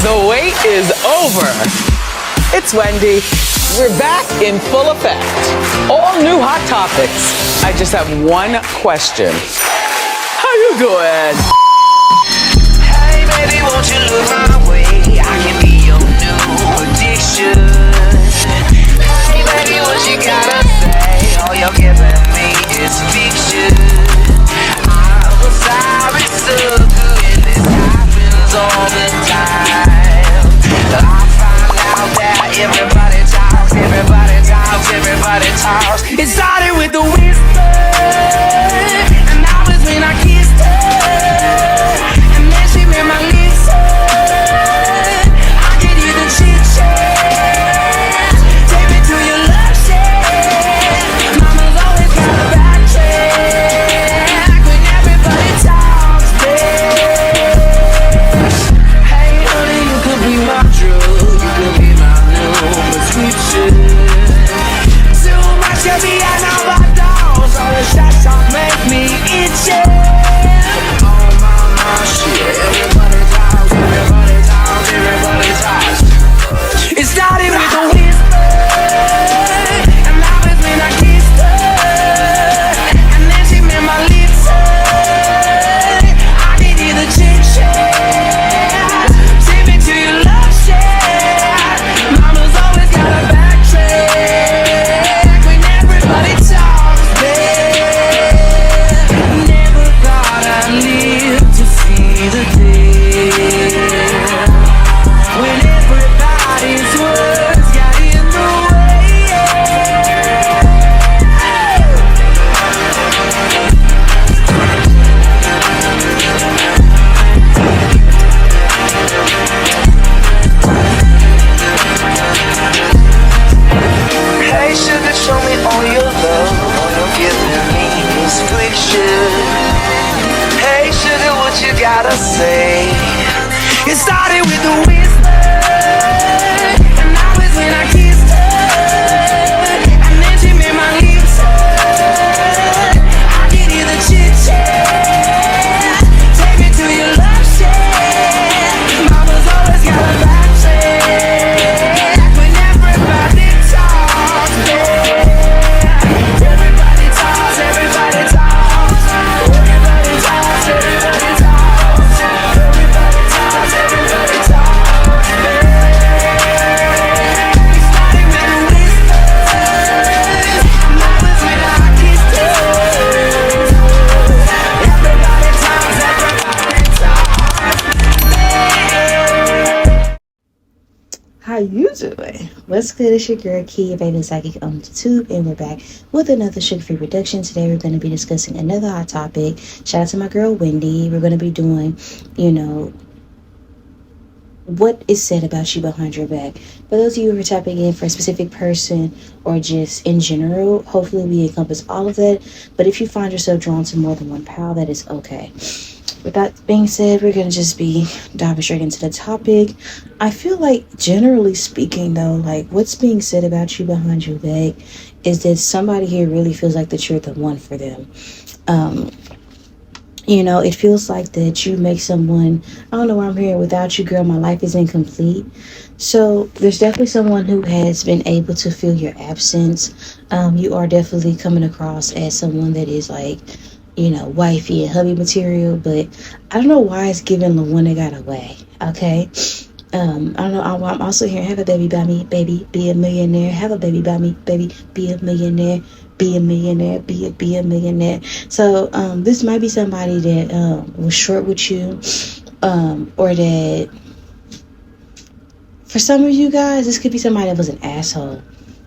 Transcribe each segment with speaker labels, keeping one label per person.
Speaker 1: The wait is over. It's Wendy. We're back in full effect. All new hot topics. I just have one question. How you doing?
Speaker 2: Hey baby, won't you look my way? I can be your new addiction. Hey baby, what you gotta say? All you're giving me is fiction. I was sorry, so good. This happens all the time. I find out that everybody talks, everybody talks, everybody talks. It started with the whisper, and that was when I kissed her. And then she made my lips hurt. I could hear the chit chat. Take me to your love shack. Mama's always got a backtrack when everybody talks back. Hey honey, you could be my drug, you could be my new prescription. Too much to be an overdose. All the shots don't make me itchy. Oh mama, shit. Everybody talks, everybody talks, everybody talks. It started with a whisper, and that was when I kissed her. And then she made my lips hurt. I could hear the chit chat. Take me to your love shack. Mama's always got a backtrack when everybody talks back. Never thought I'd live to see the day when everybody's words got in the way. Hey sugar, show me all your love. All you're giving me is fiction. Hey sugar, what you gotta say? It started with the whisper, and that was when I kissed her. And then she made my lips hurt. I could hear the chit chat. Take me to your love shack. Mama's always got a backtrack when everybody talks back. Everybody talks, everybody talks. Everybody talks, everybody talks. Everybody talks, everybody talks. We started with a whisper, and that was when I kissed her. Everybody talks, everybody talks.
Speaker 3: How you doing? What's good? It's your girl Key, your baby psychic on YouTube, and we're back with another sugar-free reduction. Today we're going to be discussing another hot topic. Shout out to my girl Wendy. We're going to be doing, what is said about you behind your back. For those of you who are tapping in for a specific person or just in general, hopefully we encompass all of that. But if you find yourself drawn to more than one pal, that is okay. With that being said, we're going to just be diving straight into the topic. I feel like, generally speaking, though, like what's being said about you behind your back is that somebody here really feels like that you're the one for them. It feels like that you make someone, I don't know where I'm hearing, without you, girl, my life is incomplete. So there's definitely someone who has been able to fill your absence. You are definitely coming across as someone that is like, wifey and hubby material, but I don't know why it's giving the one that got away. Okay. I don't know. I'm also hearing, have a baby by me, baby, be a millionaire. Have a baby by me, baby, be a millionaire. Be a millionaire, be a millionaire. So this might be somebody that was short with you, or that for some of you guys, this could be somebody that was an asshole,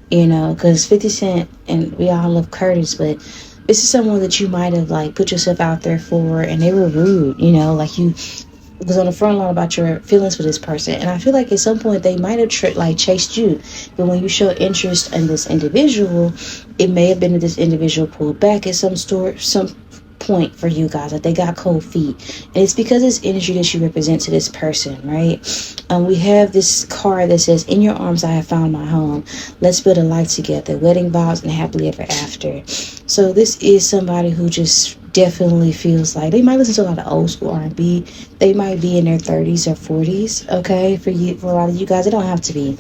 Speaker 3: because 50 Cent, and we all love Curtis, but this is someone that you might have like put yourself out there for, and they were rude, like you was on the front line about your feelings for this person. And I feel like at some point they might have chased you, but when you show interest in this individual, it may have been that this individual pulled back at some point for you guys, like they got cold feet, and it's because it's energy that you represent to this person, right? We have this card that says, in your arms I have found my home, let's build a life together, wedding vows and happily ever after. So this is somebody who just definitely feels like they might listen to a lot of old school R&B. They might be in their 30s or 40s. Okay, for a lot of you guys, it don't have to be.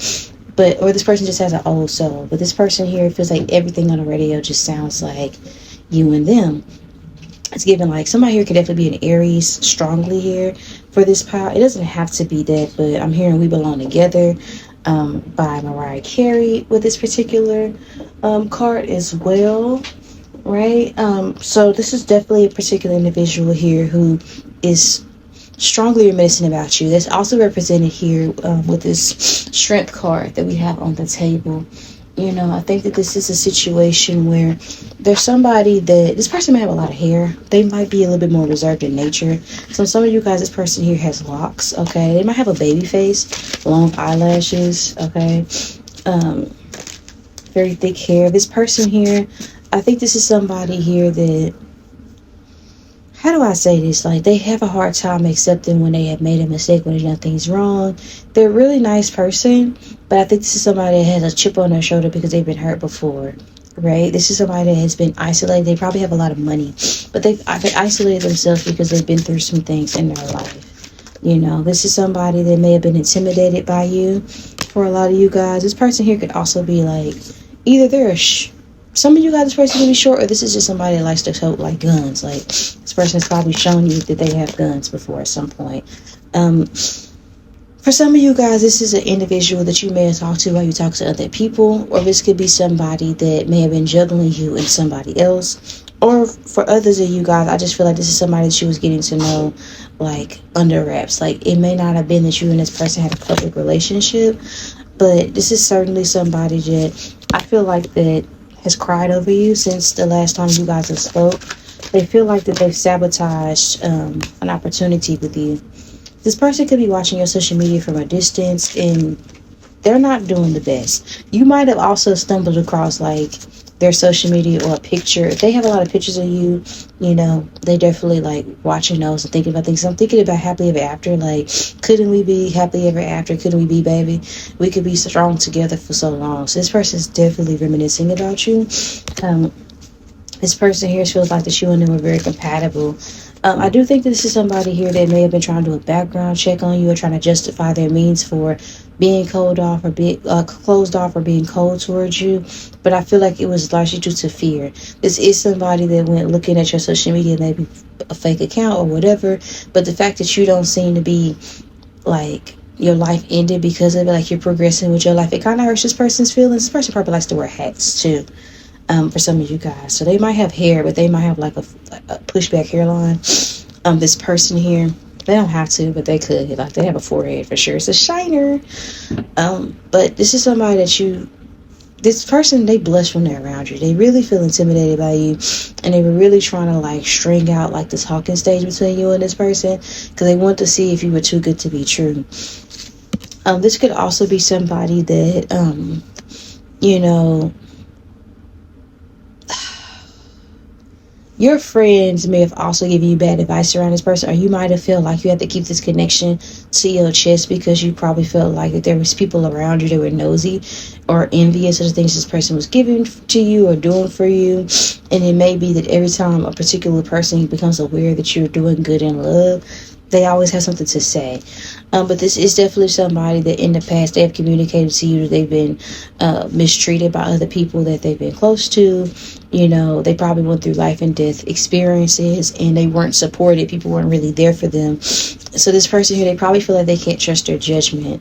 Speaker 3: But or this person just has an old soul. But this person here feels like everything on the radio just sounds like you and them. It's given like somebody here could definitely be an Aries strongly here for this pile. It doesn't have to be that, but I'm hearing We Belong Together by Mariah Carey with this particular card as well, right? So this is definitely a particular individual here who is strongly reminiscent about you. That's also represented here with this strength card that we have on the table. You know, I think that this is a situation where there's somebody that this person may have a lot of hair. They might be a little bit more reserved in nature. So some of you guys, this person here has locks. Okay, they might have a baby face, long eyelashes. Okay, very thick hair. This person here, I think this is somebody here that, how do I say this? Like, they have a hard time accepting when they have made a mistake, when they've done things wrong. They're a really nice person, but I think this is somebody that has a chip on their shoulder because they've been hurt before, right? This is somebody that has been isolated. They probably have a lot of money, but they've isolated themselves because they've been through some things in their life. You know, this is somebody that may have been intimidated by you. For a lot of you guys, this person here could also be like, either they're some of you guys, this person could be short, or this is just somebody that likes to tote like guns. Like, this person has probably shown you that they have guns before at some point. For some of you guys, this is an individual that you may have talked to while you talk to other people, or this could be somebody that may have been juggling you and somebody else. Or for others of you guys, I just feel like this is somebody that you was getting to know like under wraps. Like, it may not have been that you and this person had a public relationship, but this is certainly somebody that I feel like that has cried over you since the last time you guys have spoke. They feel like that they've sabotaged an opportunity with you. This person could be watching your social media from a distance, and they're not doing the best. You might have also stumbled across like their social media or a picture. If they have a lot of pictures of you, you know, they definitely like watching those and thinking about things. I'm thinking about happily ever after. Like, couldn't we be happily ever after? Couldn't we be, baby? We could be strong together for so long. So this person is definitely reminiscing about you. This person here feels like that you and them are very compatible. I do think that this is somebody here that may have been trying to do a background check on you or trying to justify their means for being closed off or being cold towards you. But I feel like it was largely due to fear. This is somebody that went looking at your social media, maybe a fake account or whatever. But the fact that you don't seem to be like your life ended because of it, like you're progressing with your life, it kind of hurts this person's feelings. This person probably likes to wear hats too. For some of you guys, so they might have hair, but they might have like a pushback hairline. This person here, they don't have to, but they could. Like, they have a forehead for sure. It's a shiner. But this is somebody that this person, they blush when they're around you. They really feel intimidated by you, and they were really trying to like string out like the talking stage between you and this person because they want to see if you were too good to be true. This could also be somebody that you know, your friends may have also given you bad advice around this person, or you might have felt like you had to keep this connection to your chest because you probably felt like that there was people around you that were nosy or envious of the things this person was giving to you or doing for you. And it may be that every time a particular person becomes aware that you're doing good in love, they always have something to say. But this is definitely somebody that in the past they have communicated to you that they've been mistreated by other people that they've been close to. You know, they probably went through life and death experiences and they weren't supported. People weren't really there for them. So this person here, they probably feel like they can't trust their judgment.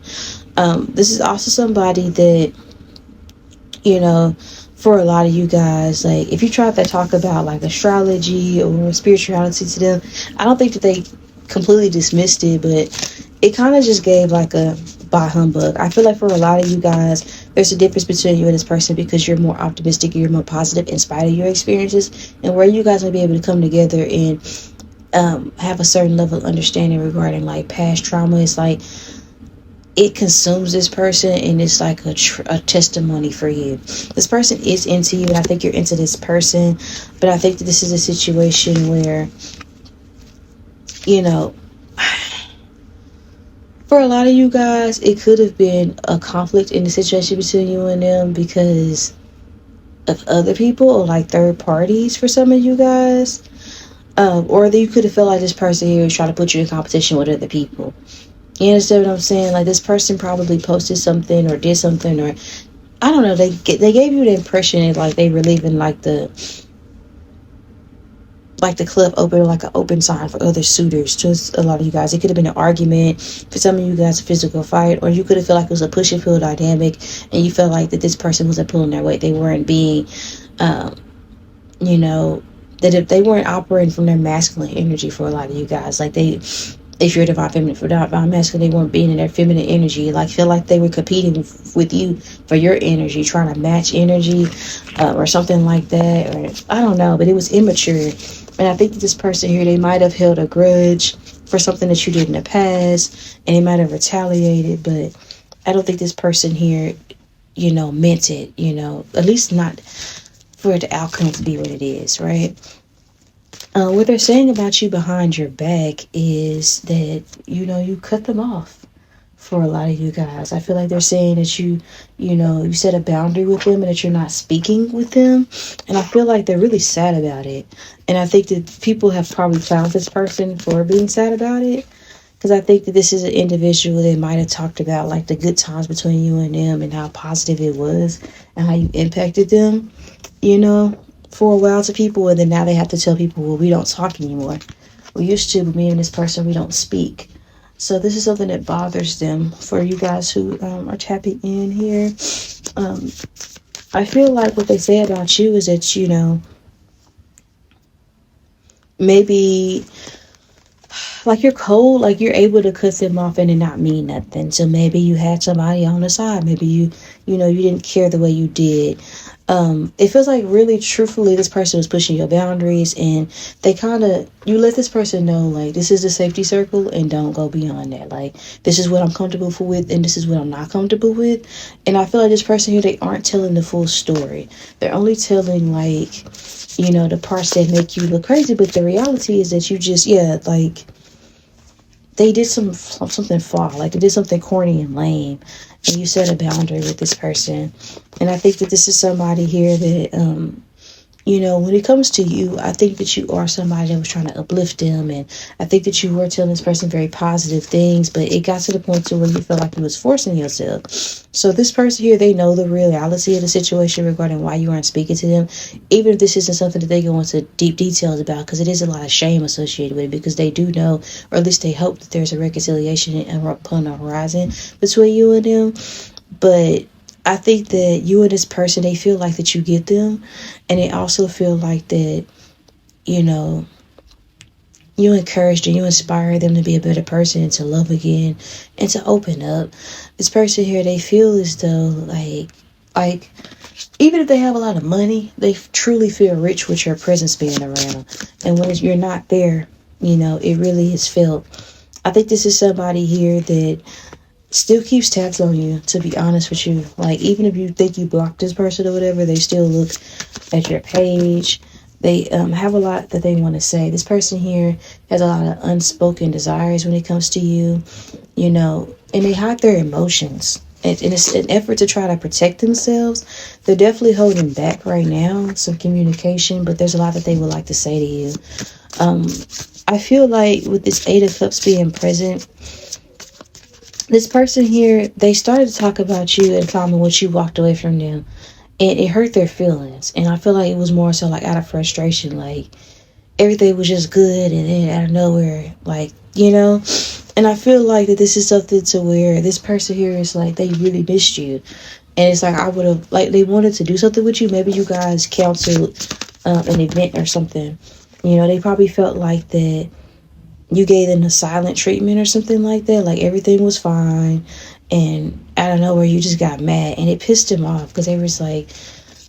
Speaker 3: This is also somebody that, you know, for a lot of you guys, like if you try to talk about like astrology or spirituality to them, I don't think that they completely dismissed it, but it kind of just gave like a bah humbug. I feel like for a lot of you guys, there's a difference between you and this person because you're more optimistic, you're more positive in spite of your experiences, and where you guys may be able to come together and have a certain level of understanding regarding like past trauma. It's like it consumes this person and it's like a testimony for you. This person is into you and I think you're into this person, but I think that this is a situation where, you know, for a lot of you guys, it could have been a conflict in the situation between you and them because of other people or like third parties for some of you guys. Or you could have felt like this person here was trying to put you in competition with other people. You understand what I'm saying? Like, this person probably posted something or did something, or I don't know. They gave you the impression that, like, they were leaving like the club open, like an open sign for other suitors. Just a lot of you guys, it could have been an argument. For some of you guys, a physical fight, or you could have felt like it was a push and pull dynamic, and you felt like that this person wasn't pulling their weight. They weren't being, you know, that if they weren't operating from their masculine energy for a lot of you guys. Like, if you're divine feminine, for divine masculine, they weren't being in their feminine energy. Like, feel like they were competing with you for your energy, trying to match energy, or something like that. Or I don't know, but it was immature. And I think that this person here, they might have held a grudge for something that you did in the past, and they might have retaliated. But I don't think this person here, you know, meant it. You know, at least not for the outcome to be what it is, right? What they're saying about you behind your back is that, you know, you cut them off for a lot of you guys. I feel like they're saying that you know, you set a boundary with them and that you're not speaking with them. And I feel like they're really sad about it. And I think that people have probably found this person for being sad about it. Because I think that this is an individual that might have talked about, like, the good times between you and them and how positive it was and how you impacted them, you know, for a while to people. And then now they have to tell people, well, we don't talk anymore. We used to, but me and this person, we don't speak. So this is something that bothers them. For you guys who are tapping in here, I feel like what they say about you is that, you know, maybe like you're cold, like you're able to cut them off and it not mean nothing. So maybe you had somebody on the side. Maybe you know, you didn't care the way you did. It feels like really truthfully this person was pushing your boundaries, and they kind of, you let this person know, like, this is the safety circle and don't go beyond that. Like, this is what I'm comfortable with and this is what I'm not comfortable with. And I feel like this person here, they aren't telling the full story. They're only telling, like, you know, the parts that make you look crazy. But the reality is that you just, like, they did something flawed, like they did something corny and lame, and you set a boundary with this person. And I think that this is somebody here that, you know, when it comes to you, I think that you are somebody that was trying to uplift them, and I think that you were telling this person very positive things, but it got to the point to where you felt like you was forcing yourself. So this person here, they know the reality of the situation regarding why you aren't speaking to them, even if this isn't something that they go into deep details about, because it is a lot of shame associated with it, because they do know, or at least they hope, that there's a reconciliation upon the horizon between you and them. But I think that you and this person, they feel like that you get them, and they also feel like that, you know, you encourage them, you inspire them to be a better person, to love again, and to open up. This person here, they feel as though, like, even if they have a lot of money, they truly feel rich with your presence being around. And when you're not there, you know, it really is felt. I think this is somebody here that still keeps tabs on you, to be honest with you. Like, even if you think you blocked this person or whatever, they still look at your page. They have a lot that they want to say. This person here has a lot of unspoken desires when it comes to you, you know, and they hide their emotions. And it's an effort to try to protect themselves. They're definitely holding back right now, some communication, but there's a lot that they would like to say to you. I feel like with this 8 of Cups being present, this person here, they started to talk about you and comment when you walked away from them. And it hurt their feelings. And I feel like it was more so like out of frustration. Like, everything was just good, and then out of nowhere, like, you know. And I feel like that this is something to where this person here is like, they really missed you. And it's like, I would have, like, they wanted to do something with you. Maybe you guys counseled an event or something. You know, they probably felt like that you gave them a silent treatment or something like that. Like, everything was fine, and out of nowhere you just got mad, and it pissed him off, because they was like,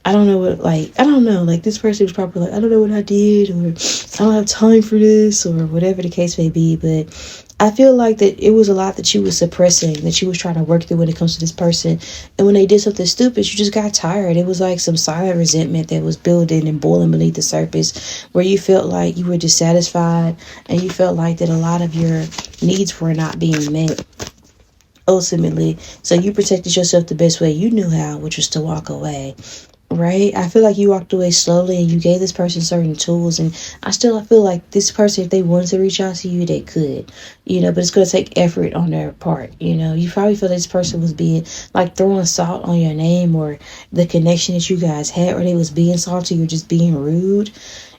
Speaker 3: I don't know, like, this person was probably like, I don't know what I did, or I don't have time for this, or whatever the case may be. But I feel like that it was a lot that you was suppressing, that you was trying to work through when it comes to this person. And when they did something stupid, you just got tired. It was like some silent resentment that was building and boiling beneath the surface, where you felt like you were dissatisfied, and you felt like that a lot of your needs were not being met, ultimately. So you protected yourself the best way you knew how, which was to walk away. right? I feel like you walked away slowly and you gave this person certain tools. And I feel like this person, if they wanted to reach out to you, they could, but it's going to take effort on their part. You probably feel this person was being like throwing salt on your name or the connection that you guys had, or they was being salty or just being rude,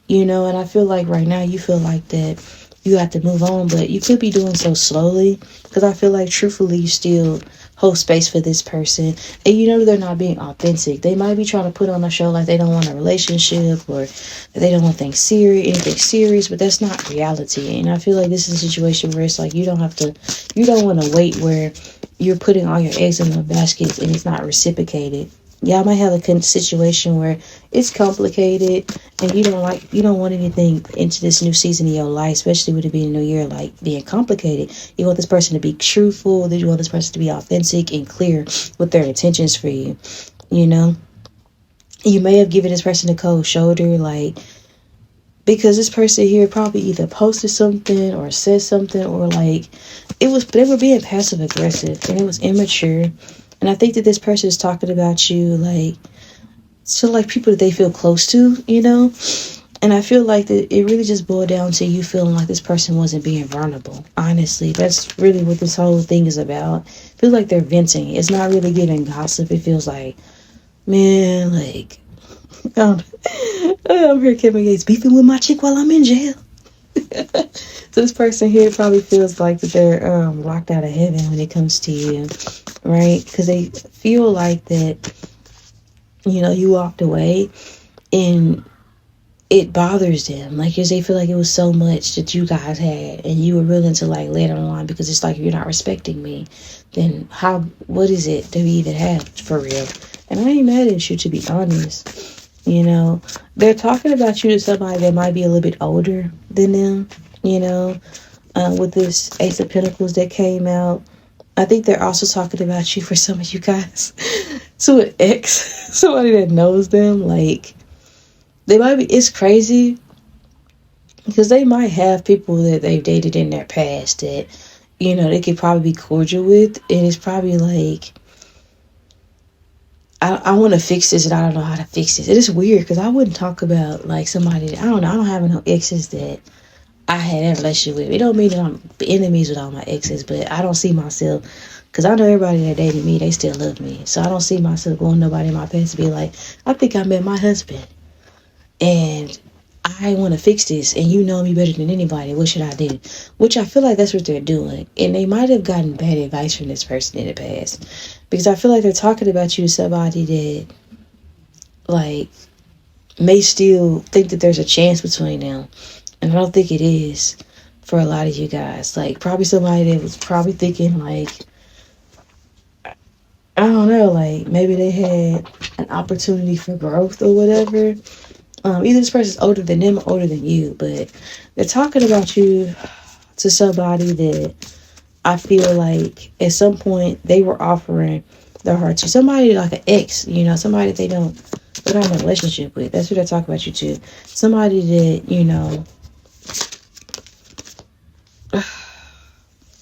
Speaker 3: and I feel like right now you feel like that you have to move on, but you could be doing so slowly because I feel like truthfully you still hold space for this person, and they're not being authentic. They might be trying to put on a show like they don't want a relationship or they don't want anything serious, but that's not reality. And I feel like this is a situation where it's like you don't want to wait where you're putting all your eggs in one basket and it's not reciprocated. Y'all might have a situation where it's complicated and you don't want anything into this new season of your life, especially with it being a new year, like being complicated. You want this person to be truthful. You want this person to be authentic and clear with their intentions for you. You may have given this person a cold shoulder, like, because this person here probably either posted something or said something, or like they were being passive aggressive and it was immature. And I think that this person is talking about you like people that they feel close to, And I feel like that it really just boiled down to you feeling like this person wasn't being vulnerable. Honestly, that's really what this whole thing is about. It feels like they're venting. It's not really giving gossip. It feels like, man, like, I'm here, Kevin Gates, beefing with my chick while I'm in jail. So this person here probably feels like that they're locked out of heaven when it comes to you, right? Because they feel like that, you walked away and it bothers them. Like, they feel like it was so much that you guys had and you were willing to like let it on, because it's like, you're not respecting me. Then what is it that we even have for real? And I ain't mad at you, to be honest. They're talking about you to somebody that might be a little bit older than them, with this Ace of Pentacles that came out. I think they're also talking about you for some of you guys to an ex, somebody that knows them. Like, they might be, it's crazy because they might have people that they've dated in their past that, they could probably be cordial with. And it's probably like, I want to fix this and I don't know how to fix this. It is weird because I wouldn't talk about like somebody, I don't have no exes that I had a relationship with. It don't mean that I'm enemies with all my exes, but I don't see myself, because I know everybody that dated me, they still love me. So I don't see myself going nobody in my past to be like, I think I met my husband and I want to fix this and you know me better than anybody. What should I do? Which I feel like that's what they're doing. And they might have gotten bad advice from this person in the past, because I feel like they're talking about you to somebody that like may still think that there's a chance between them. And I don't think it is for a lot of you guys. Like, probably somebody that was probably thinking like, I don't know, like maybe they had an opportunity for growth or whatever. Either this person's older than them or older than you, but they're talking about you to somebody that I feel like at some point they were offering their heart to. Somebody like an ex, somebody that they don't have a relationship with. That's who they're talking about you to. Somebody that,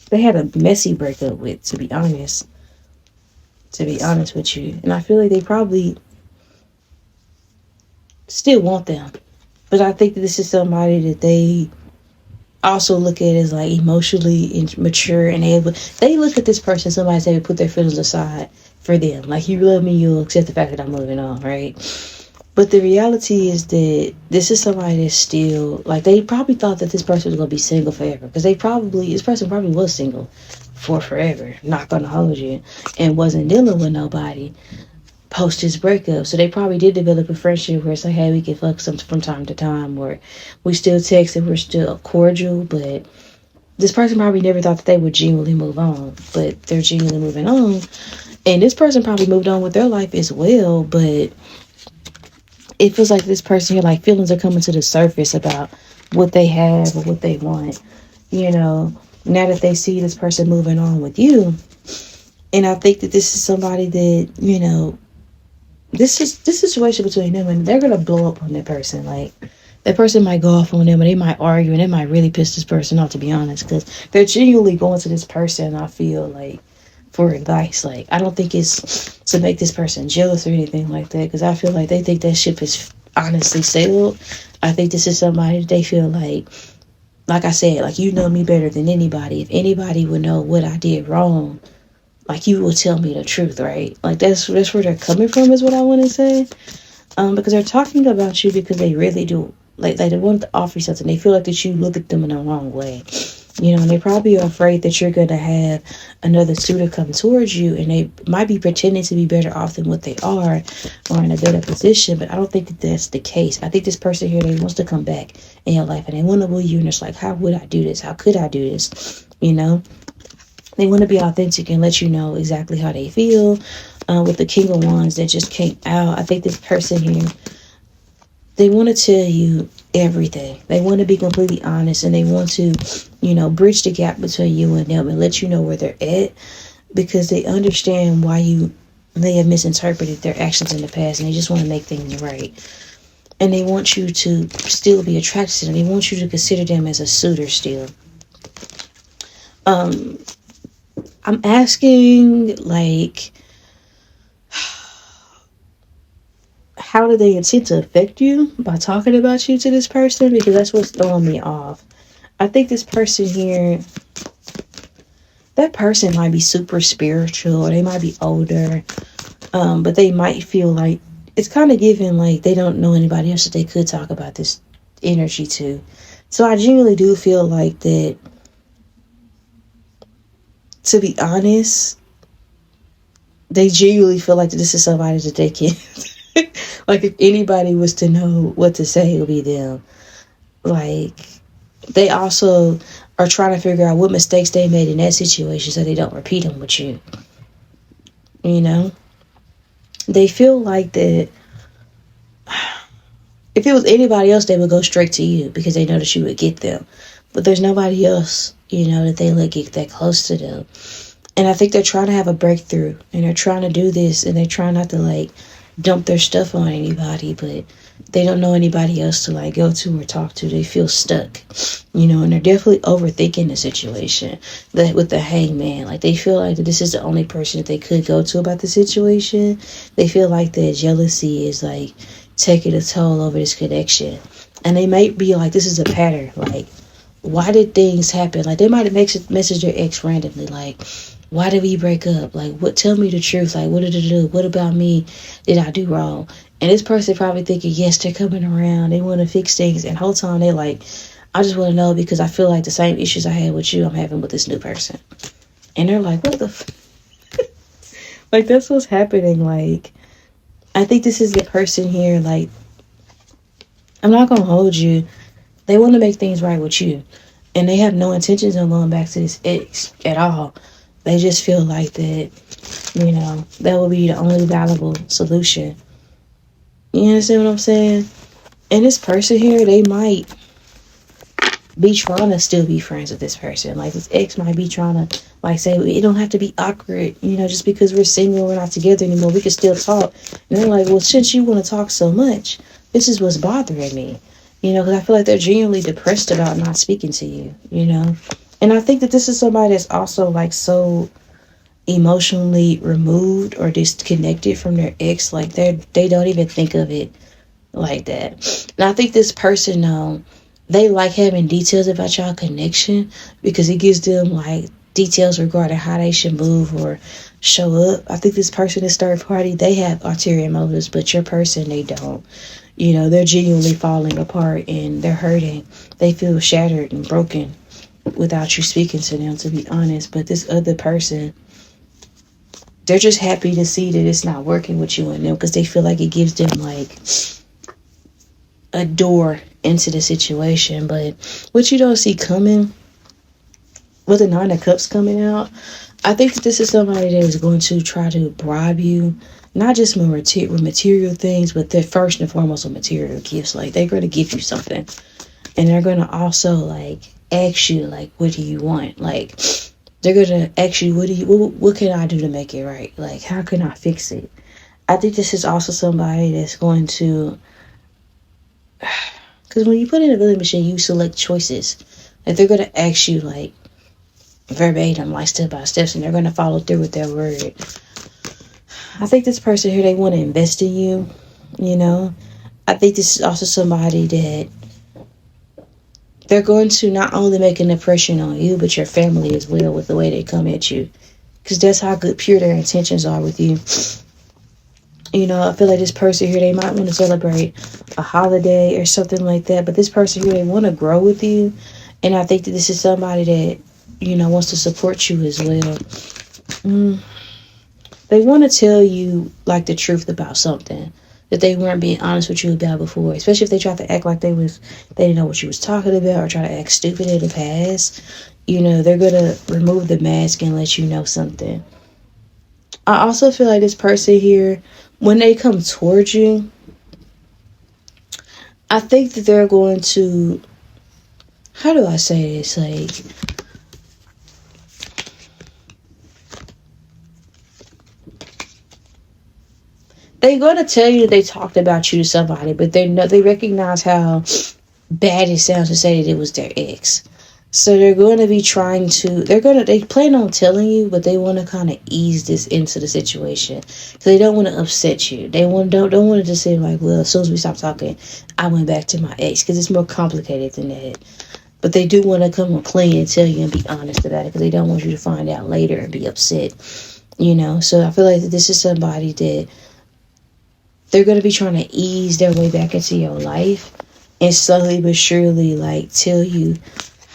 Speaker 3: they had a messy breakup with, to be honest with you. And I feel like they probably still want them, but I think that this is somebody that they also look at as like emotionally mature and they look at this person, somebody that would put their feelings aside for them. Like, you love me, you'll accept the fact that I'm moving on, right? But the reality is that this is somebody that's still, like, they probably thought that this person was going to be single forever. Because this person probably was single for forever, not going to hold you, and wasn't dealing with nobody post his breakup. So they probably did develop a friendship where it's like, hey, we can fuck some from time to time, or we still text and we're still cordial. But this person probably never thought that they would genuinely move on, but they're genuinely moving on. And this person probably moved on with their life as well, but it feels like this person here, like, feelings are coming to the surface about what they have or what they want, now that they see this person moving on with you. And I think that this is somebody that, this situation between them, and they're going to blow up on that person. Like, that person might go off on them, and they might argue, and it might really piss this person off, to be honest, because they're genuinely going to this person, I feel like, for advice. Like, I don't think it's to make this person jealous or anything like that, because I feel like they think that ship is honestly sailed. I think this is somebody that they feel like I said, like, you know me better than anybody. If anybody would know what I did wrong, like, you will tell me the truth, right? Like, that's where they're coming from, is what I want to say. Because they're talking about you because they really do. Like they want to offer you something. They feel like that you look at them in the wrong way. You know, and they probably are afraid that you're going to have another suitor come towards you, and they might be pretending to be better off than what they are, or in a better position. But I don't think that that's the case. I think this person here, they wants to come back in your life, and they want to woo you, and it's like, how would I do this? How could I do this? You know, they want to be authentic and let you know exactly how they feel. With the King of Wands that just came out, I think this person here, they want to tell you everything. They want to be completely honest, and they want to, you know, bridge the gap between you and them and let you know where they're at, because they understand why you may have misinterpreted their actions in the past, and they just want to make things right. And they want you to still be attracted to them. They want you to consider them as a suitor still. I'm asking, like, how do they intend to affect you by talking about you to this person? Because that's what's throwing me off. I think this person here, that person might be super spiritual, or they might be older, but they might feel like, it's kind of given like they don't know anybody else that they could talk about this energy to. So I genuinely do feel like that, to be honest, they genuinely feel like that this is somebody that they can like, if anybody was to know what to say, it would be them. Like, they also are trying to figure out what mistakes they made in that situation so they don't repeat them with you. You know? They feel like that if it was anybody else, they would go straight to you because they know that you would get them. But there's nobody else, you know, that they let get that close to them. And I think they're trying to have a breakthrough, and they're trying to do this, and they're trying not to, like, dump their stuff on anybody, but they don't know anybody else to, like, go to or talk to. They feel stuck, you know, and they're definitely overthinking the situation. That with the Hangman, like, they feel like that this is the only person that they could go to about the situation. They feel like that jealousy is, like, taking a toll over this connection, and they might be like, this is a pattern. Like, why did things happen? Like, they might have messaged their ex randomly, like, why did we break up? Like, what? Tell me the truth. Like, what did it do? What about me did I do wrong? And this person probably thinking, yes, they're coming around. They want to fix things. And the whole time they like, I just want to know because I feel like the same issues I had with you, I'm having with this new person. And they're like, what the like, that's what's happening. Like, I think this is the person here. Like, I'm not going to hold you. They want to make things right with you. And they have no intentions of going back to this ex at all. They just feel like that, you know, that would be the only valuable solution. You understand what I'm saying? And this person here, they might be trying to still be friends with this person. Like, this ex might be trying to, like, say, it don't have to be awkward, you know, just because we're single, we're not together anymore, we can still talk. And they're like, well, since you want to talk so much, this is what's bothering me. You know, because I feel like they're genuinely depressed about not speaking to you, you know. And I think that this is somebody that's also, like, so emotionally removed or disconnected from their ex. Like, they don't even think of it like that. And I think this person, they like having details about y'all connection because it gives them, like, details regarding how they should move or show up. I think this person is third party. They have ulterior motives, but your person, they don't. You know, they're genuinely falling apart and they're hurting. They feel shattered and broken without you speaking to them, to be honest. But this other person, they're just happy to see that it's not working with you and them because they feel like it gives them, like, a door into the situation. But what you don't see coming, with the Nine of Cups coming out, I think that this is somebody that is going to try to bribe you, not just with material things, but they're first and foremost with material gifts. Like, they're going to give you something, and they're going to also, like, ask you, like, what do you want? Like, they're going to ask you, what can I do to make it right? Like, how can I fix it? I think this is also somebody that's going to, because when you put in a vending machine, you select choices. Like, they're going to ask you, like, verbatim, like step by steps, and they're going to follow through with their word. I think this person here, they want to invest in you, you know. I think this is also somebody that they're going to not only make an impression on you, but your family as well with the way they come at you. Because that's how good, pure their intentions are with you. You know, I feel like this person here, they might want to celebrate a holiday or something like that. But this person here, they want to grow with you. And I think that this is somebody that, you know, wants to support you as well. They want to tell you, like, the truth about something that they weren't being honest with you about before. Especially if they tried to act like they didn't know what you was talking about, or try to act stupid in the past. You know, they're going to remove the mask and let you know something. I also feel like this person here, when they come towards you, I think that they're going to, how do I say this? Like, they're going to tell you that they talked about you to somebody, but they recognize how bad it sounds to say that it was their ex. So they're going to be they plan on telling you, but they want to kind of ease this into the situation. So they don't want to upset you. They don't want to just say like, well, as soon as we stop talking, I went back to my ex, because it's more complicated than that. But they do want to come and clean and tell you and be honest about it, because they don't want you to find out later and be upset, you know. So I feel like that this is somebody that they're going to be trying to ease their way back into your life and slowly but surely, like, tell you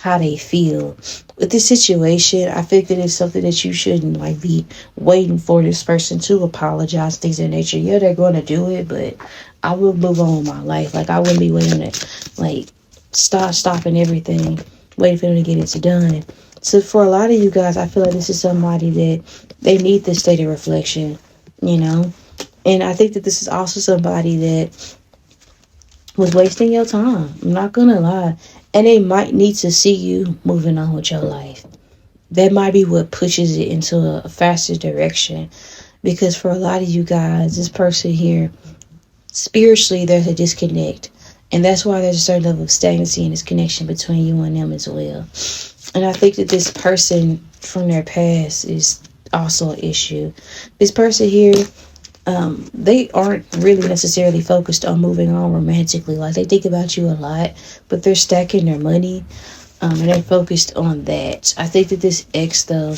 Speaker 3: how they feel. With this situation, I think that it's something that you shouldn't, like, be waiting for this person to apologize, things of that nature. Yeah, they're going to do it, but I will move on with my life. Like, I wouldn't be waiting to, like, stopping everything, waiting for them to get it done. So for a lot of you guys, I feel like this is somebody that they need this state of reflection, you know. And I think that this is also somebody that was wasting your time. I'm not gonna lie. And they might need to see you moving on with your life. That might be what pushes it into a faster direction. Because for a lot of you guys, this person here, spiritually, there's a disconnect. And that's why there's a certain level of stagnancy in this connection between you and them as well. And I think that this person from their past is also an issue. This person here, they aren't really necessarily focused on moving on romantically. Like, they think about you a lot, but they're stacking their money, and they're focused on that. I think that this ex, though,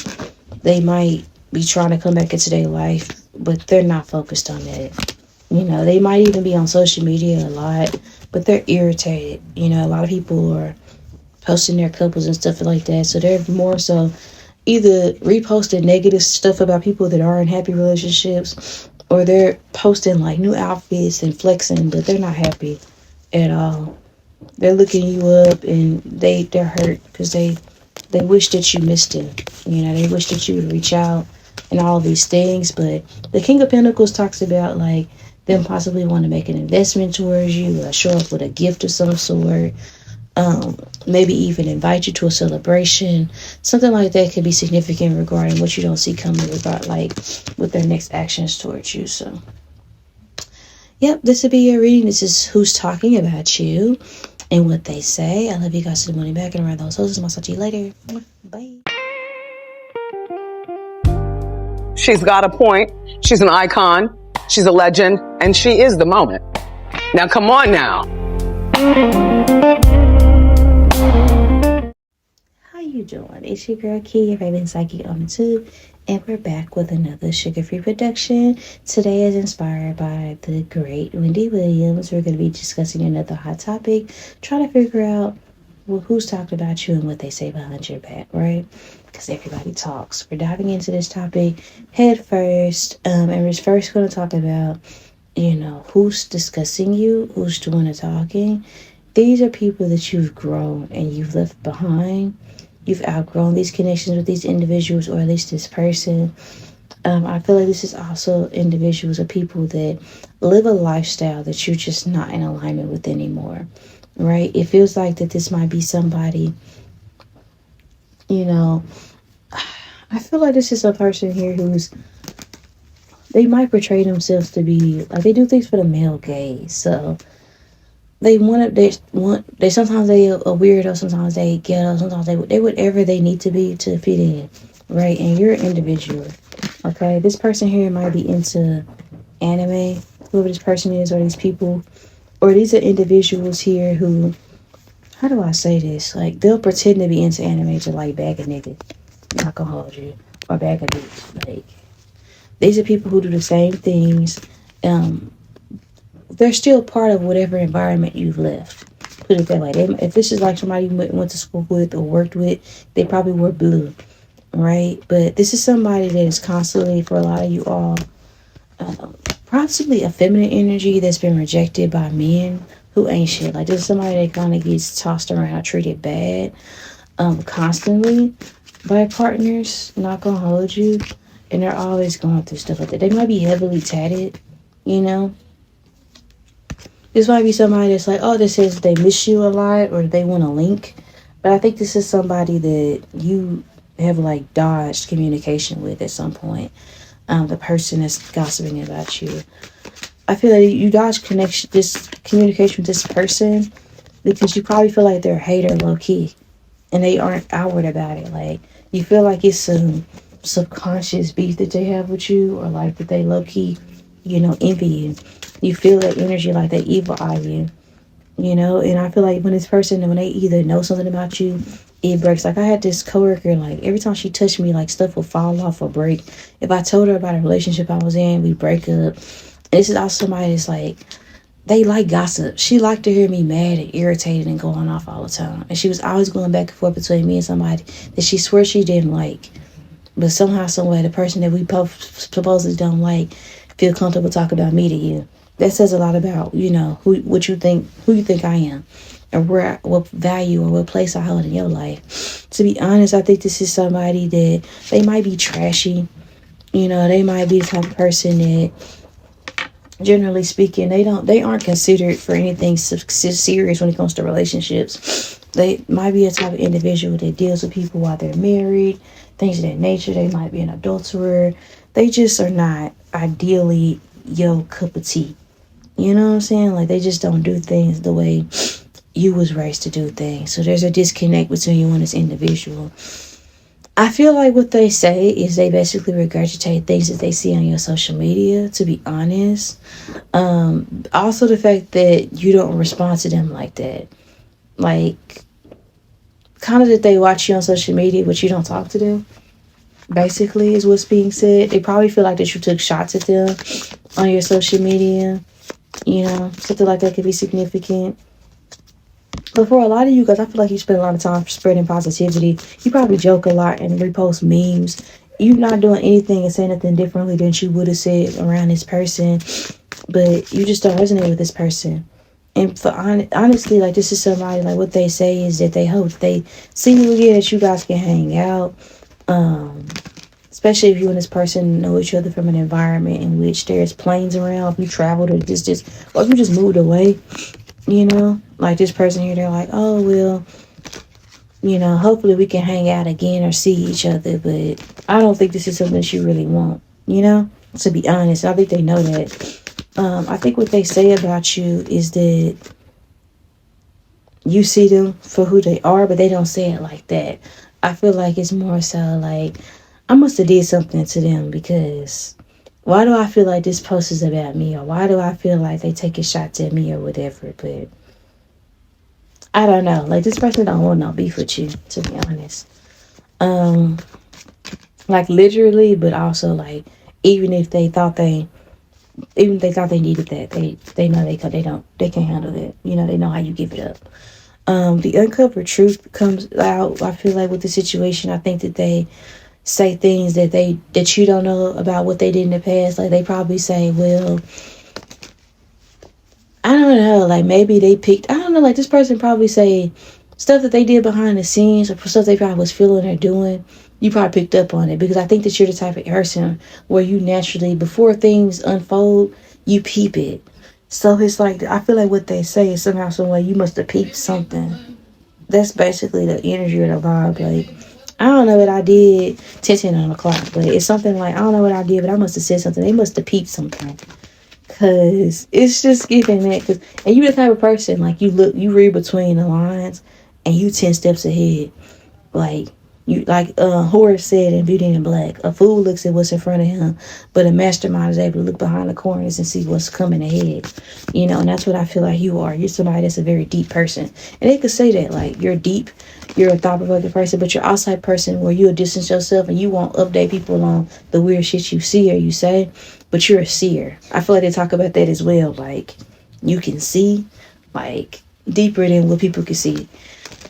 Speaker 3: they might be trying to come back into their life, but they're not focused on that. You know, they might even be on social media a lot, but they're irritated. You know, a lot of people are posting their couples and stuff like that, so they're more so either reposting negative stuff about people that are in happy relationships, or they're posting like new outfits and flexing, but they're not happy at all. They're looking you up, and they're hurt because they wish that you missed them. You know, they wish that you would reach out and all these things. But the King of Pentacles talks about like them possibly want to make an investment towards you, show up with a gift of some sort. Maybe even invite you to a celebration. Something like that could be significant regarding what you don't see coming about, like, with their next actions towards you. So, yep, this will be your reading. This is who's talking about you and what they say. I love you guys to the morning back and around those hoses. I'll talk to you later. Bye.
Speaker 1: She's got a point. She's an icon. She's a legend. And she is the moment. Now, come on now.
Speaker 3: How you doing? It's your girl Key, your favorite psychic on the tube, and we're back with another sugar-free production. Today is inspired by the great Wendy Williams. We're going to be discussing another hot topic, trying to figure out who's talked about you and what they say behind your back, right? Because everybody talks. We're diving into this topic head first, and we're first going to talk about, you know, who's discussing you, who's doing the talking. These are people that you've grown and you've left behind. You've outgrown these connections with these individuals, or at least this person. I feel like this is also individuals or people that live a lifestyle that you're just not in alignment with anymore, right? It feels like that this might be somebody, you know, I feel like this is a person here they might portray themselves to be, like, they do things for the male gaze. So they sometimes they a weirdo, sometimes they ghetto, sometimes they whatever they need to be to fit in, right? And you're an individual, okay? This person here might be into anime, whoever this person is, or these people, or these are individuals here who, how do I say this? Like, they'll pretend to be into anime to like bag a nigga, not gonna hold you, or bag a bitch. Like, these are people who do the same things. They're still part of whatever environment you've left. Put it that way. If this is like somebody you went to school with or worked with, they probably were blue, right? But this is somebody that is constantly, for a lot of you all, possibly a feminine energy that's been rejected by men who ain't shit. Like, this is somebody that kind of gets tossed around, treated bad, constantly by partners. Not gonna hold you, and they're always going through stuff like that. They might be heavily tatted, you know. This might be somebody that's like, oh, this says they miss you a lot or they want to link. But I think this is somebody that you have like dodged communication with at some point. The person that's gossiping about you. I feel like you dodge communication with this person because you probably feel like they're a hater low key. And they aren't outward about it. Like, you feel like it's some subconscious beef that they have with you, or like that they low key, envy you. You feel that energy, like they evil eye you, and I feel like when this person, when they either know something about you, it breaks. Like, I had this coworker, like, every time she touched me, like, stuff would fall off or break. If I told her about a relationship I was in, we break up. And this is also somebody that's like, they like gossip. She liked to hear me mad and irritated and going off all the time. And she was always going back and forth between me and somebody that she swears she didn't like. But somehow, someway, the person that we both supposedly don't like feel comfortable talking about me to you. That says a lot about, who you think I am, and what value or what place I hold in your life. To be honest, I think this is somebody that they might be trashy. They might be the type of person that, generally speaking, they aren't considered for anything serious when it comes to relationships. They might be a type of individual that deals with people while they're married, things of that nature. They might be an adulterer. They just are not ideally your cup of tea. You know what I'm saying? Like, they just don't do things the way you was raised to do things. So there's a disconnect between you and this individual. I feel like what they say is they basically regurgitate things that they see on your social media, to be honest. Also the fact that you don't respond to them like that. Like, kind of that they watch you on social media, but you don't talk to them, basically, is what's being said. They probably feel like that you took shots at them on your social media. Something like that could be significant. But for a lot of you guys, I feel like you spend a lot of time spreading positivity. You probably joke a lot and repost memes. You're not doing anything and saying nothing differently than you would have said around this person. But you just don't resonate with this person. And for honestly, like, this is somebody, like, what they say is that they hope they see you again, that you guys can hang out. Especially if you and this person know each other from an environment in which there's planes around, if you traveled or just or if you just moved away, like this person here, they're like, oh, well, hopefully we can hang out again or see each other. But I don't think this is something that you really want, to be honest. I think they know that. I think what they say about you is that you see them for who they are, but they don't say it like that. I feel like it's more so like, I must have did something to them, because why do I feel like this post is about me? Or why do I feel like they taking shots at me or whatever? But I don't know. Like, this person don't want no beef with you, to be honest. Like, literally, but also, like, even if they thought they needed that, they know they can handle that. They know how you give it up. The uncovered truth comes out, I feel like, with the situation. I think that they say things that you don't know about what they did in the past. Like, they probably say, well, I don't know, like, maybe they picked, I don't know, like, this person probably say stuff that they did behind the scenes, or stuff they probably was feeling or doing. You probably picked up on it, because I think that you're the type of person where you naturally, before things unfold, you peep it. So it's like, I feel like what they say is somehow, some way, you must have peeped something. That's basically the energy or the vibe. Like, I don't know what I did 10 on the clock, but it's something like, I don't know what I did, but I must have said something. They must have peeped something. Cause it's just giving that. And you the type of person, like, you read between the lines, and you 10 steps ahead. Like, you, like Horace said in Beauty and Black, a fool looks at what's in front of him, but a mastermind is able to look behind the corners and see what's coming ahead. And that's what I feel like you are. You're somebody that's a very deep person. And they could say that, like, you're deep, you're a thought-provoking person, but you're outside person where you'll distance yourself and you won't update people on the weird shit you see or you say, but you're a seer. I feel like they talk about that as well. Like, you can see, like, deeper than what people can see.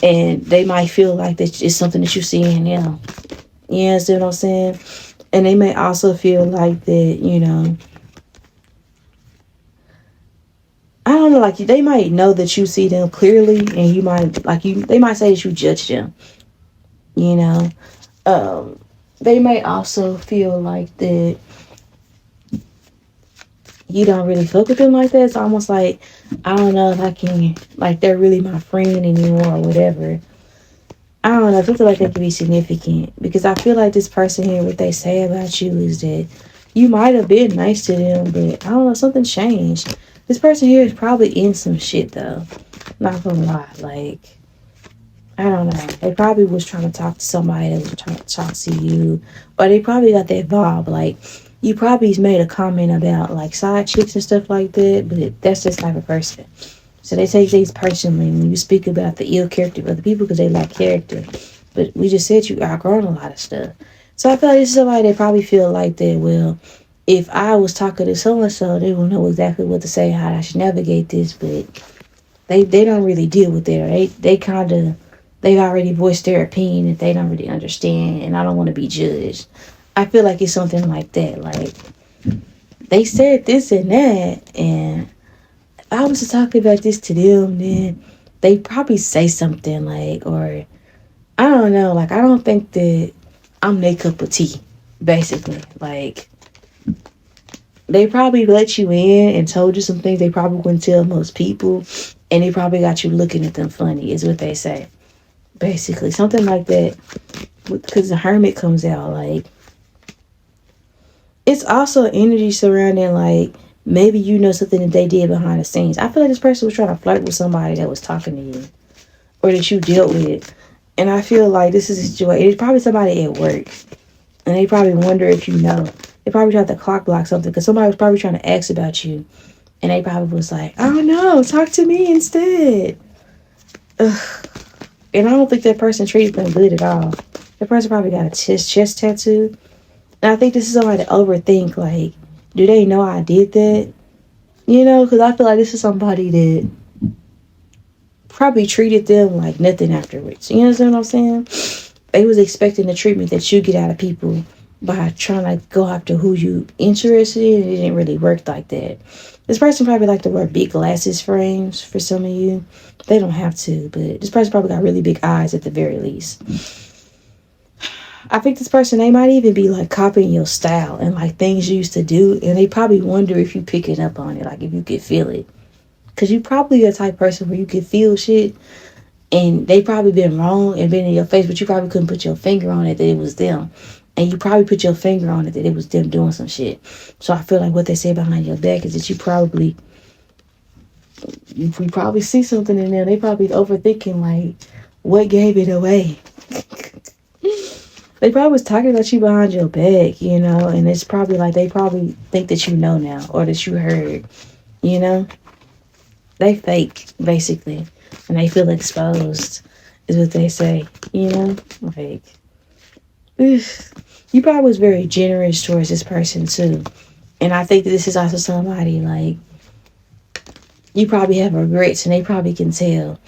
Speaker 3: And they might feel like that it's something that you see in them. You understand what I'm saying? And they may also feel like that, I don't know, like, they might know that you see them clearly, and you might, like, they might say that you judge them. They may also feel like that you don't really fuck with them like that. It's almost like, I don't know if I can, like, they're really my friend anymore or whatever. I don't know. I feel like that could be significant, because I feel like this person here, what they say about you is that you might have been nice to them, but I don't know, something changed. This person here is probably in some shit, though. Not gonna lie. Like, I don't know. They probably was trying to talk to somebody that was trying to talk to you, or they probably got that vibe, like, you probably made a comment about, like, side chicks and stuff like that, but that's this type of person. So they take things personally when you speak about the ill character of other people, because they lack character. But we just said you outgrown a lot of stuff. So I feel like this is somebody that probably feel like that, well, if I was talking to so-and-so, they will know exactly what to say, how I should navigate this, but they don't really deal with it. They've already voiced their opinion that they don't really understand, and I don't want to be judged. I feel like it's something like that. Like, they said this and that, and if I was to talk about this to them, then they probably say something like, or I don't know, like, I don't think that I'm their cup of tea, basically. Like, they probably let you in and told you some things they probably wouldn't tell most people, and they probably got you looking at them funny, is what they say. Basically, something like that, because the Hermit comes out, like, it's also energy surrounding, like, maybe you know something that they did behind the scenes. I feel like this person was trying to flirt with somebody that was talking to you, or that you dealt with. And I feel like this is a situation. It's probably somebody at work, and they probably wonder if you know. They probably tried to clock block something, because somebody was probably trying to ask about you, and they probably was like, oh no, talk to me instead. Ugh. And I don't think that person treated them good at all. That person probably got a chest tattoo. And I think this is somebody to overthink, like, do they know I did that? Because I feel like this is somebody that probably treated them like nothing afterwards. You understand what I'm saying? They was expecting the treatment that you get out of people by trying to go after who you interested in, and it didn't really work like that. This person probably like to wear big glasses frames for some of you. They don't have to, but this person probably got really big eyes at the very least. I think this person, they might even be, like, copying your style and, like, things you used to do, and they probably wonder if you picking up on it, like, if you could feel it. Because you probably a type of person where you could feel shit, and they probably been wrong and been in your face, but you probably couldn't put your finger on it that it was them. And you probably put your finger on it that it was them doing some shit. So I feel like what they say behind your back is that you probably see something in there. They probably overthinking, like, what gave it away? They probably was talking about you behind your back, and it's probably like they probably think that you know now, or that you heard, They fake, basically, and they feel exposed, is what they say, Like, you probably was very generous towards this person, too. And I think that this is also somebody, like, you probably have regrets, and they probably can tell.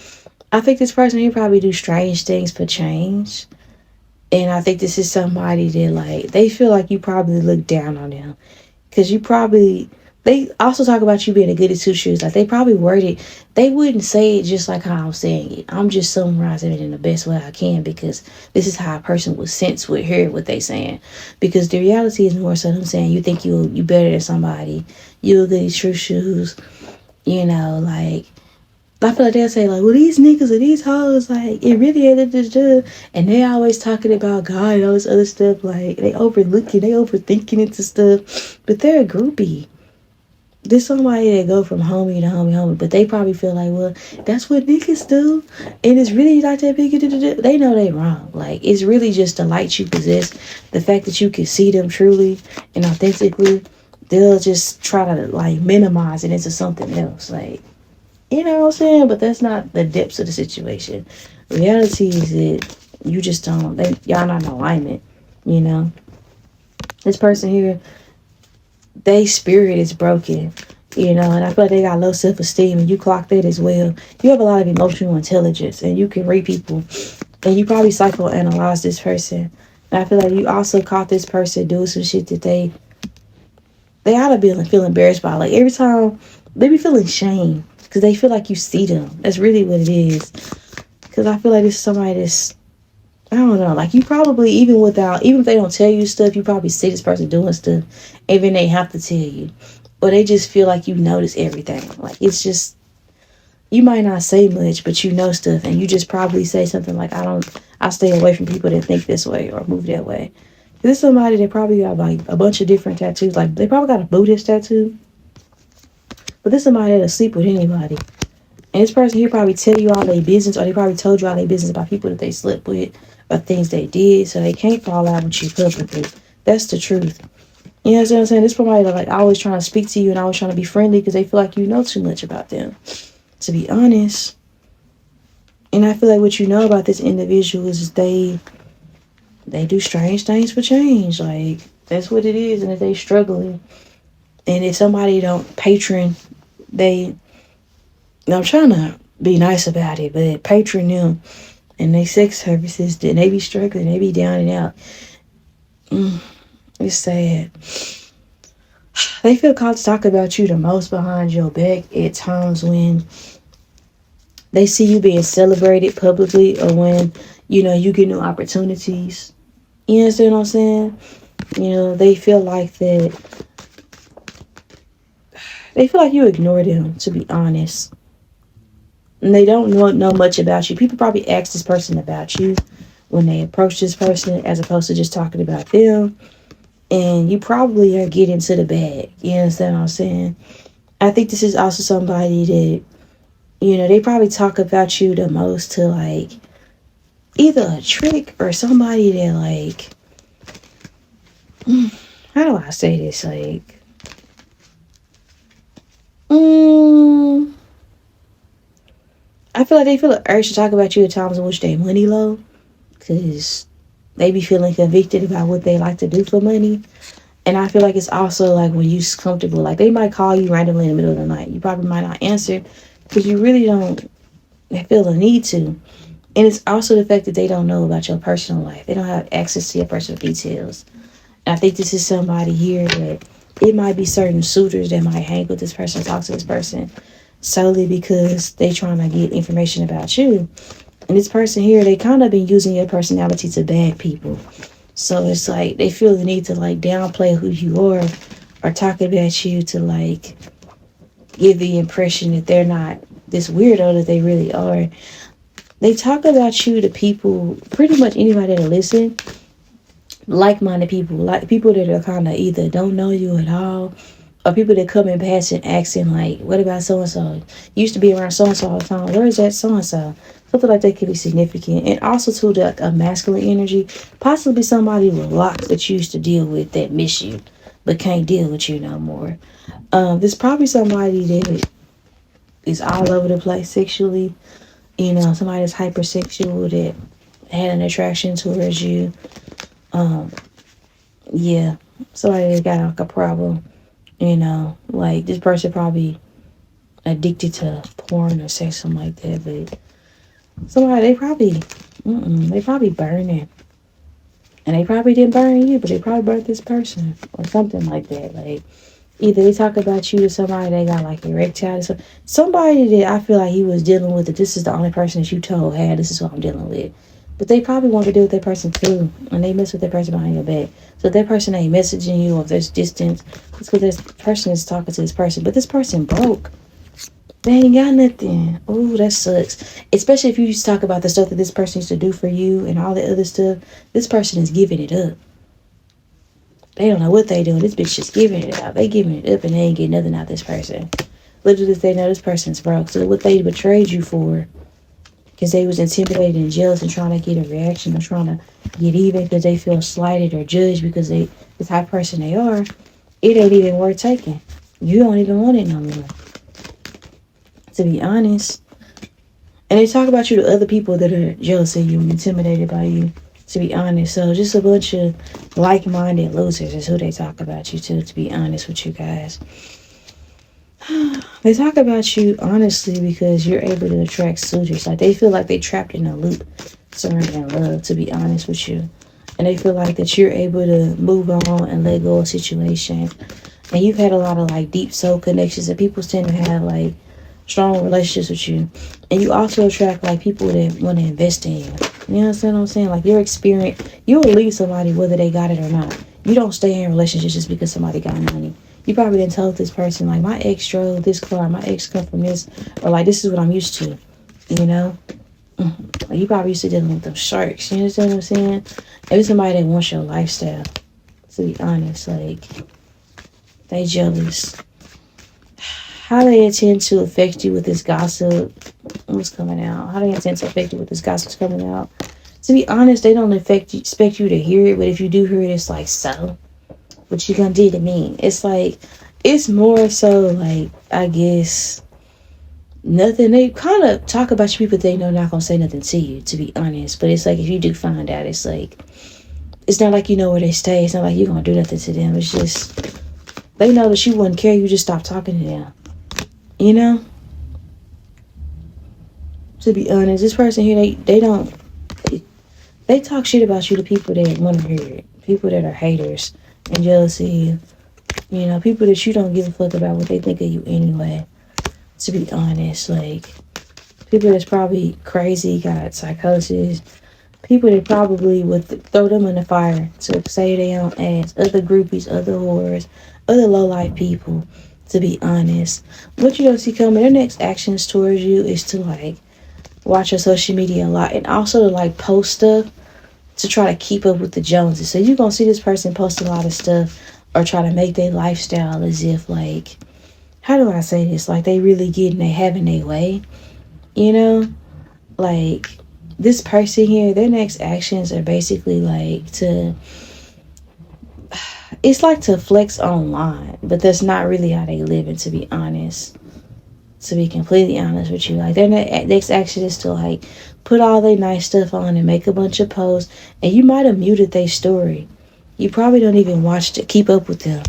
Speaker 3: I think this person, he probably do strange things for change. And I think this is somebody that, like, they feel like you probably look down on them. Because they also talk about you being a goody two shoes. Like, they probably word it. They wouldn't say it just like how I'm saying it. I'm just summarizing it in the best way I can, because this is how a person would sense, would hear what they saying. Because the reality is more so them saying you think you better than somebody. You a goody two shoes. Like, I feel like they'll say, like, well, these niggas or these hoes, like, it really ain't this job. And they always talking about God and all this other stuff. Like, they overthinking into stuff. But they're a groupie. there's somebody that go from homie to homie, but they probably feel like, well, that's what niggas do, and it's really not that big. They know they wrong. Like, it's really just the light you possess, the fact that you can see them truly and authentically. They'll just try to like minimize it into something else, like, you know what I'm saying? But that's not the depths of the situation. Reality is that you just don't. Y'all not in alignment. You know, this person here, they spirit is broken, you know, and I feel like they got low self-esteem, and you clock that as well. You have a lot of emotional intelligence, and you can read people, and you probably psychoanalyze this person. And I feel like you also caught this person doing some shit that they ought to feel embarrassed by. Like, every time they be feeling shame because they feel like you see them. That's really what it is. Because I feel like it's somebody that's, I don't know, like, you probably, even if they don't tell you stuff, you probably see this person doing stuff, even they have to tell you. Or they just feel like you notice everything. Like, it's just, you might not say much, but you know stuff, and you just probably say something like, I stay away from people that think this way or move that way. This is somebody that probably got, like, a bunch of different tattoos. Like, they probably got a Buddhist tattoo. But this is somebody that'll sleep with anybody. And this person here probably tell you all their business, or they probably told you all their business about people that they slept with, or things they did, so they can't fall out with you publicly. That's the truth. You know what I'm saying? This somebody that, like, always trying to speak to you and always trying to be friendly because they feel like you know too much about them, to be honest. And I feel like what you know about this individual is they do strange things for change. Like, that's what it is. And if they struggling, and if somebody don't patron, I'm trying to be nice about it, but patron them and they sex services, then they be struggling, they be down and out. It's sad. They feel called to talk about you the most behind your back at times when they see you being celebrated publicly, or when, you know, you get new opportunities. You understand what I'm saying? You know, they feel like you ignore them, to be honest. And they don't know much about you. People probably ask this person about you when they approach this person, as opposed to just talking about them. And you probably are getting to the bag. You understand what I'm saying? I think this is also somebody that, you know, they probably talk about you the most to, like, either a trick or somebody that, like, how do I say this? Like, I feel like they feel an urge to talk about you at times in which they money low, because they be feeling convicted about what they like to do for money. And I feel like it's also like when you're comfortable, like, they might call you randomly in the middle of the night. You probably might not answer because you really don't feel the need to. And it's also the fact that they don't know about your personal life. They don't have access to your personal details. And I think this is somebody here that it might be certain suitors that might hang with this person, talk to this person, solely because they trying to get information about you. And this person here, they kind of been using your personality to bag people. So it's like they feel the need to, like, downplay who you are, or talk about you to, like, give the impression that they're not this weirdo that they really are. They talk about you to people, pretty much anybody that'll listen. Like-minded people, like people that are kind of either don't know you at all, or people that come in passing asking, like, what about so-and-so? Used to be around so-and-so all the time. Where is that so-and-so? Something like that could be significant. And also, too, a masculine energy. Possibly somebody with locks that you used to deal with that miss you, but can't deal with you no more. There's probably somebody that is all over the place sexually. You know, somebody that's hypersexual that had an attraction towards you. Yeah, somebody that got, like, a problem. You know, like, this person probably addicted to porn or sex, something like that. But somebody, they probably burning. And they probably didn't burn you, but they probably burnt this person or something like that. Like, either they talk about you to somebody they got, like, erectile, or somebody that I feel like he was dealing with, that this is the only person that you told, hey, this is what I'm dealing with. But they probably want to deal with that person too, and they mess with that person behind your back. So if that person ain't messaging you, or if there's distance, it's because this person is talking to this person. But this person broke. They ain't got nothing. Oh, that sucks. Especially if you just talk about the stuff that this person used to do for you and all the other stuff. This person is giving it up. They don't know what they doing. This bitch just giving it out. They giving it up and they ain't getting nothing out of this person. Little does they know this person's broke. So what they betrayed you for, because they was intimidated and jealous and trying to get a reaction or trying to get even because they feel slighted or judged because they the type of person they are, it ain't even worth taking. You don't even want it no more. To be honest. And they talk about you to other people that are jealous of you and intimidated by you. To be honest. So just a bunch of like-minded losers is who they talk about you to be honest with you guys. They talk about you honestly because you're able to attract suitors. Like they feel like they trapped in a loop surrounding love, to be honest with you. And they feel like that you're able to move on and let go of situations. And you've had a lot of like deep soul connections, and people tend to have like strong relationships with you. And you also attract like people that want to invest in you. You understand what I'm saying? Like your experience, you'll leave somebody whether they got it or not. You don't stay in relationships just because somebody got money. You probably didn't tell this person, like, my ex drove this car, my ex come from this, or like, this is what I'm used to, you know? Like, you probably used to dealing with them sharks, you understand what I'm saying? Maybe somebody that wants your lifestyle, to be honest, like, they jealous. How they intend to affect you with this gossip, what's coming out? How they intend to affect you with this gossip coming out? To be honest, they don't expect you to hear it, but if you do hear it, it's like, so? What you gonna do to me? It's like, it's more so like, I guess, nothing. They kind of talk about you, but they know not gonna say nothing to you, to be honest. But it's like, if you do find out, it's like, it's not like you know where they stay. It's not like you're gonna do nothing to them. It's just, they know that you wouldn't care. You just stop talking to them, you know? To be honest, this person here, they talk shit about you to people that want to hear it. People that are haters and jealousy, you know, people that you don't give a fuck about what they think of you anyway, to be honest. Like, people that's probably crazy, got psychosis, people that probably would throw them in the fire to say they own ass, other groupies, other whores, other low-life people, to be honest. What you don't see coming, their next actions towards you is to, like, watch your social media a lot, and also to, like, post stuff to try to keep up with the Joneses. So you're going to see this person post a lot of stuff or try to make their lifestyle as if, like, how do I say this? Like, they really having their way, you know? Like, this person here, their next actions are basically, like, it's like to flex online, but that's not really how they live, and to be honest. To be completely honest with you, like, their next action is to, like, put all their nice stuff on and make a bunch of posts, and you might have muted their story. You probably don't even watch to keep up with them,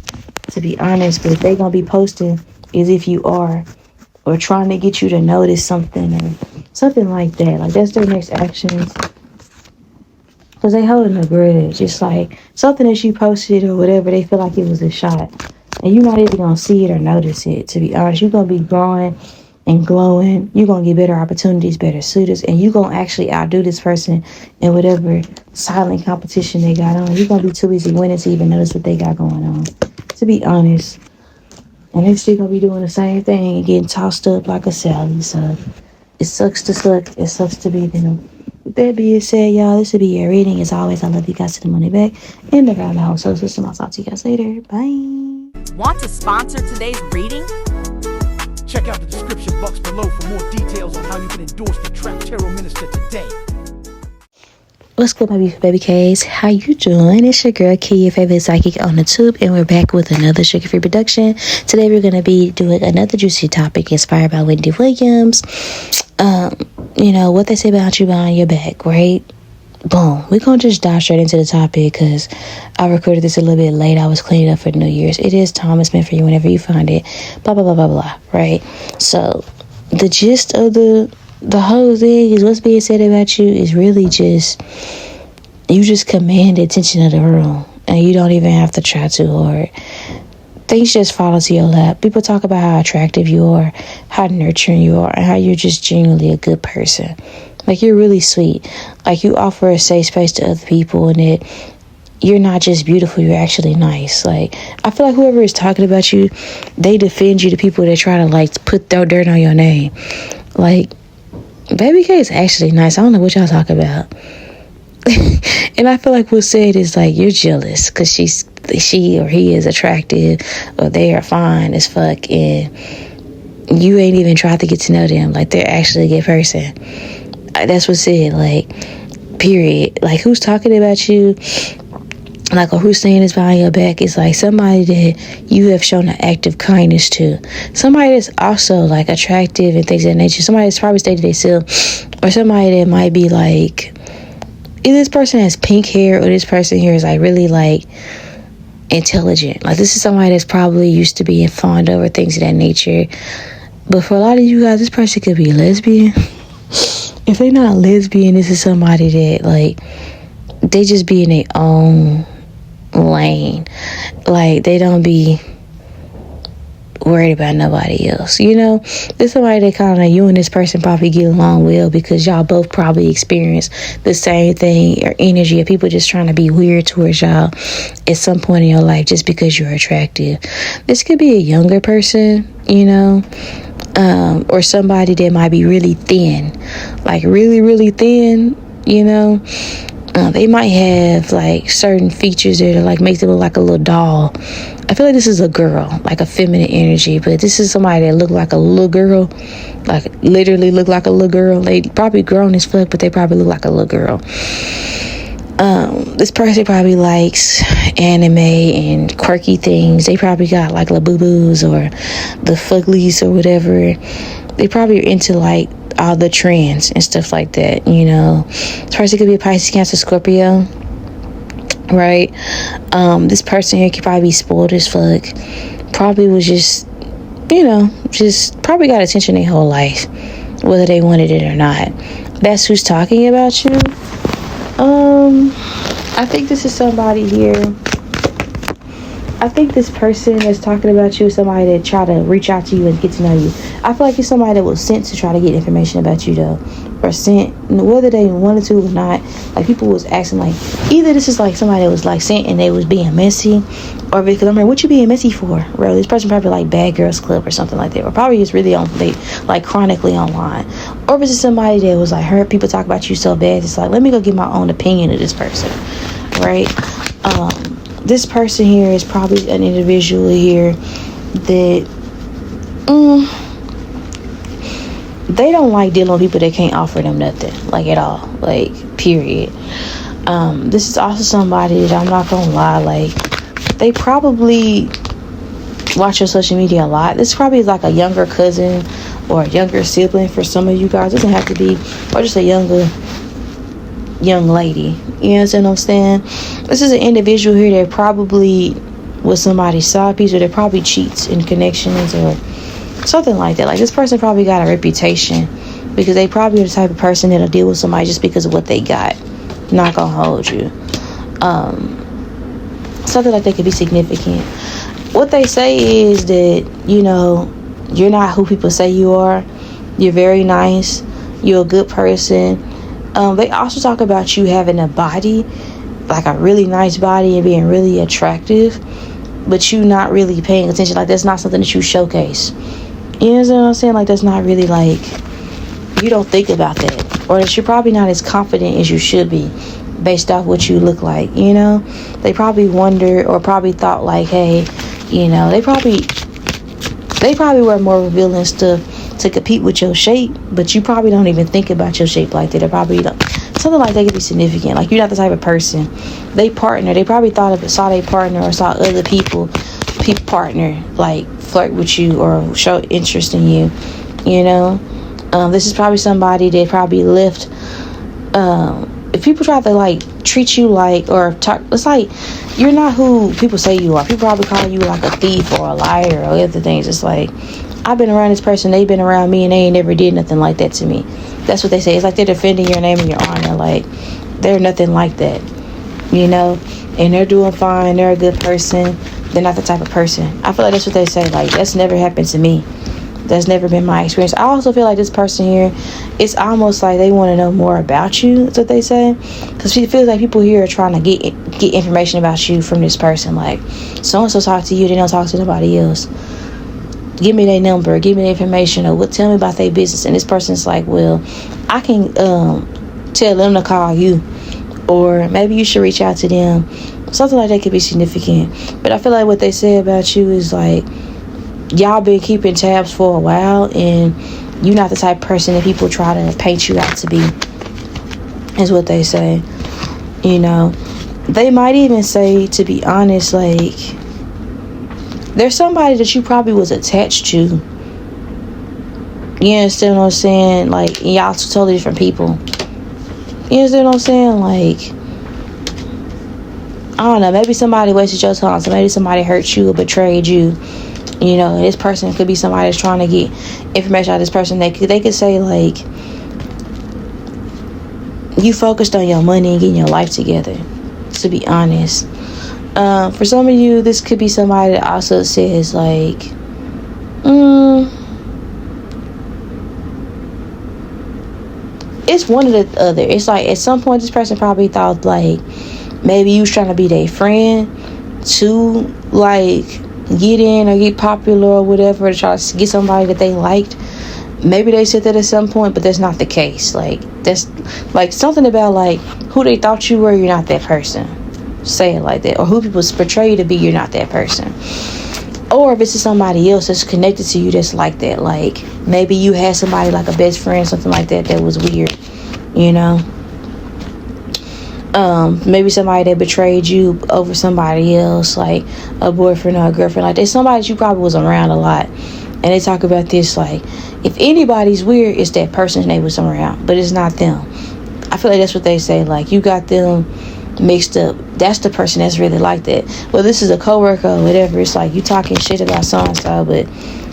Speaker 3: to be honest, but they gonna be posting as if you are, or trying to get you to notice something, or something like that. Like, that's their next actions, because they holding a grudge. It's like something that you posted or whatever, they feel like it was a shot, and you're not even gonna see it or notice it, to be honest. You're gonna be growing and glowing. You're gonna get better opportunities, better suitors, and you're gonna actually outdo this person in whatever silent competition they got on. You're gonna be too busy winning to even notice what they got going on, to be honest. And they're still gonna be doing the same thing and getting tossed up like a Sally. So it sucks to suck. It sucks to be them. With that being said, y'all, this will be your reading. As always, I love you guys to the money back. And the God house. So, system, I'll talk to you guys later. Bye.
Speaker 4: Want to sponsor today's reading?
Speaker 5: Check out the description box below for more details on how you can endorse the Trap Tarot Minister today.
Speaker 3: What's good, my beautiful baby K's? How you doing? It's your girl Key, your favorite psychic on the tube, and we're back with another sugar-free production. Today we're going to be doing another juicy topic inspired by Wendy Williams. You know, what they say about you behind your back, right? Boom. We're going to just dive straight into the topic because I recorded this a little bit late. I was cleaning up for New Year's. It is time. It's meant for you whenever you find it. Blah, blah, blah, blah, blah, right? So the gist of the whole thing is what's being said about you is really just, you just command the attention of the room, and you don't even have to try too hard. Things just fall into your lap. People talk about how attractive you are, how nurturing you are, and how you're just genuinely a good person. Like, you're really sweet. Like, you offer a safe space to other people, and that you're not just beautiful, you're actually nice. Like, I feel like whoever is talking about you, they defend you to people that try to, like, throw dirt on your name. Like, Baby K is actually nice. I don't know what y'all talk about. And I feel like what's said is like, you're jealous because she or he is attractive, or they are fine as fuck, and you ain't even tried to get to know them. Like, they're actually a good person. That's what's said, like, period. Like, who's talking about you, like, or who's saying this behind your back is like somebody that you have shown an act of kindness to. Somebody that's also like attractive and things of that nature. Somebody that's probably stated themselves, or somebody that might be like, either this person has pink hair, or this person here is like really like intelligent. Like, this is somebody that's probably used to being fawned over, things of that nature. But for a lot of you guys, this person could be a lesbian. If they're not a lesbian, this is somebody that like, they just be in their own lane. Like, they don't be worried about nobody else, you know. There's somebody that kind of, you and this person probably get along well because y'all both probably experience the same thing, or energy of people just trying to be weird towards y'all at some point in your life just because you're attractive. This could be a younger person, you know, or somebody that might be really thin, like really, really thin, you know. They might have like certain features that are like make them look like a little doll. I feel like this is a girl, like a feminine energy, but this is somebody that look like a little girl, like literally look like a little girl. They probably grown as fuck, but they probably look like a little girl. This person probably likes anime and quirky things. They probably got like Labubu's or the Fuglies or whatever. They probably are into like all the trends and stuff like that, you know. This person could be a Pisces, Cancer, Scorpio, right? This person here could probably be spoiled as fuck. Probably was just, you know, just probably got attention their whole life, whether they wanted it or not. That's who's talking about you. I think this is somebody here. I think this person that's talking about you is somebody that try to reach out to you and get to know you. I feel like it's somebody that was sent to try to get information about you, though. Or sent, whether they wanted to or not. Like, people was asking, like, either this is like somebody that was like sent and they was being messy, or because I'm like, what you being messy for? Bro, this person probably like Bad Girls Club or something like that. Or probably just really on, like chronically online. Or if it's somebody that was like, heard people talk about you so bad, it's like, let me go get my own opinion of this person, right? This person here is probably an individual here that they don't like dealing with people that can't offer them nothing, like at all, like period. This is also somebody that I'm not gonna lie, like they probably watch your social media a lot. This probably is like a younger cousin or a younger sibling for some of you guys. It doesn't have to be, or just a young lady. You know what I'm saying? This is an individual here that probably was somebody's side piece, or that probably cheats in connections or something like that. Like, this person probably got a reputation because they probably are the type of person that'll deal with somebody just because of what they got. Not gonna hold you. Something like that could be significant. What they say is that, you know, you're not who people say you are. You're very nice. You're a good person. They also talk about you having a body, like a really nice body, and being really attractive, but you not really paying attention. Like, that's not something that you showcase. You know what I'm saying? Like, that's not really like, you don't think about that, or that you're probably not as confident as you should be based off what you look like, you know. They probably wonder, or probably thought like, hey, you know, they probably wear more revealing stuff to compete with your shape, but you probably don't even think about your shape like that. They probably don't. Something like that could be significant. Like, you're not the type of person. They probably saw their partner, or saw other people partner like flirt with you or show interest in you, you know. This is probably somebody that probably left. If people try to like treat you like, or talk, it's like you're not who people say you are. People probably call you like a thief or a liar or other things. It's like, I've been around this person, they've been around me, and they ain't never did nothing like that to me. That's what they say. It's like they're defending your name and your honor. Like, they're nothing like that, you know. And they're doing fine. They're a good person. They're not the type of person. I feel like that's what they say. Like, that's never happened to me. That's never been my experience. I also feel like this person here, it's almost like they want to know more about you. That's what they say. Because it feels like people here are trying to get information about you from this person. Like, so-and-so talk to you, they don't talk to nobody else. Give me their number, give me the information, or tell me about their business. And this person's like, well, I can tell them to call you, or maybe you should reach out to them. Something like that could be significant. But I feel like what they say about you is like, y'all been keeping tabs for a while, and you're not the type of person that people try to paint you out to be, is what they say. You know, they might even say, to be honest, like, there's somebody that you probably was attached to. You understand what I'm saying? Like, y'all two totally different people. You understand what I'm saying? Like, I don't know, maybe somebody wasted your time. So maybe somebody hurt you or betrayed you. You know, this person could be somebody that's trying to get information out of this person. They could say, like, you focused on your money and getting your life together, to be honest. For some of you, this could be somebody that also says, like, it's one or the other. It's like, at some point, this person probably thought, like, maybe you was trying to be their friend to, like, get in or get popular or whatever, to try to get somebody that they liked. Maybe they said that at some point, but that's not the case. Like, that's like something about, like, who they thought you were, you're not that person. Say it like that. Or who people portray you to be, you're not that person. Or if it's somebody else that's connected to you that's like that. Like, maybe you had somebody like a best friend, something like that, that was weird, you know. Maybe somebody that betrayed you over somebody else, like a boyfriend or a girlfriend. Like, there's somebody that you probably was around a lot, and they talk about this, like, if anybody's weird, it's that person they was around, but it's not them. I feel like that's what they say. Like, you got them mixed up. That's the person that's really like that. Well, this is a coworker or whatever. It's like you talking shit about so and so, but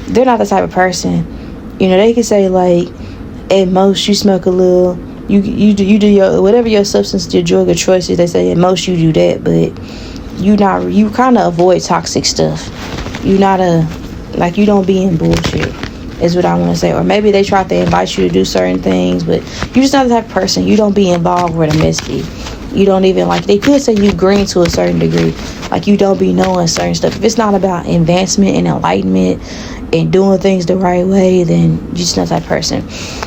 Speaker 3: they're not the type of person. You know, they can say, like, at most you smoke a little. You do your whatever your substance, your drug of choice is. They say at most you do that, but you kind of avoid toxic stuff. You you don't be in bullshit, is what I want to say. Or maybe they try to invite you to do certain things, but you're just not the type of person. You don't be involved where the mess be. You don't even, like, they could say you green to a certain degree. Like, you don't be knowing certain stuff. If it's not about advancement and enlightenment and doing things the right way, then you're just not that person.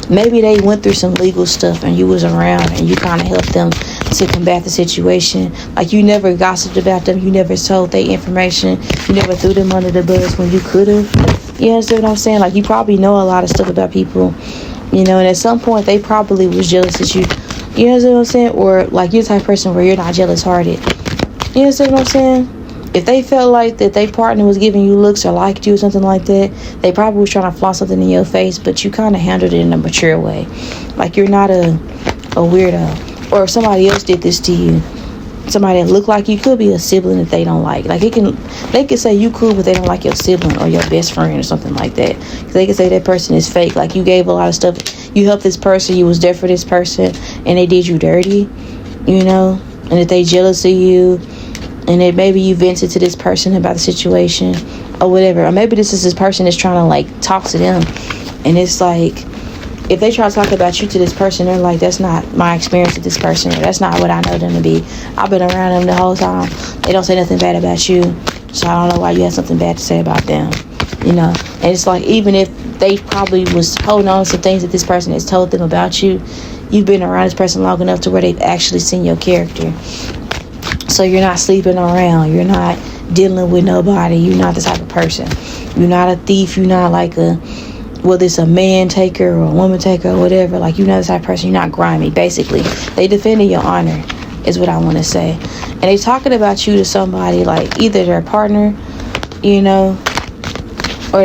Speaker 3: Maybe they went through some legal stuff and you was around and you kind of helped them to combat the situation. Like, you never gossiped about them. You never told their information. You never threw them under the bus when you could have. You understand what I'm saying? Like, you probably know a lot of stuff about people, you know, and at some point they probably was jealous that you know what I'm saying? Or, like, you're the type of person where you're not jealous-hearted. You understand what I'm saying? If they felt like that their partner was giving you looks or liked you or something like that, they probably was trying to flaunt something in your face, but you kind of handled it in a mature way. Like, you're not a weirdo. Or if somebody else did this to you, somebody that looked like you, could be a sibling that they don't like. Like, they can say you cool, but they don't like your sibling or your best friend or something like that. They can say that person is fake. Like, you gave a lot of stuff. You helped this person. You was there for this person, and they did you dirty, you know. And if they jealous of you, and then maybe you vented to this person about the situation or whatever. Or maybe this person that's trying to, like, talk to them, and it's like, if they try to talk about you to this person, they're like, that's not my experience with this person, or that's not what I know them to be. I've been around them the whole time. They don't say nothing bad about you, so I don't know why you have something bad to say about them, you know. And it's like, even if they probably was holding on to things that this person has told them about you, you've been around this person long enough to where they've actually seen your character. So you're not sleeping around. You're not dealing with nobody. You're not the type of person. You're not a thief. You're not like whether it's a man taker or a woman taker or whatever. Like, you're not the type of person. You're not grimy, basically. They defending your honor, is what I want to say. And they talking about you to somebody, like, either their partner, you know, or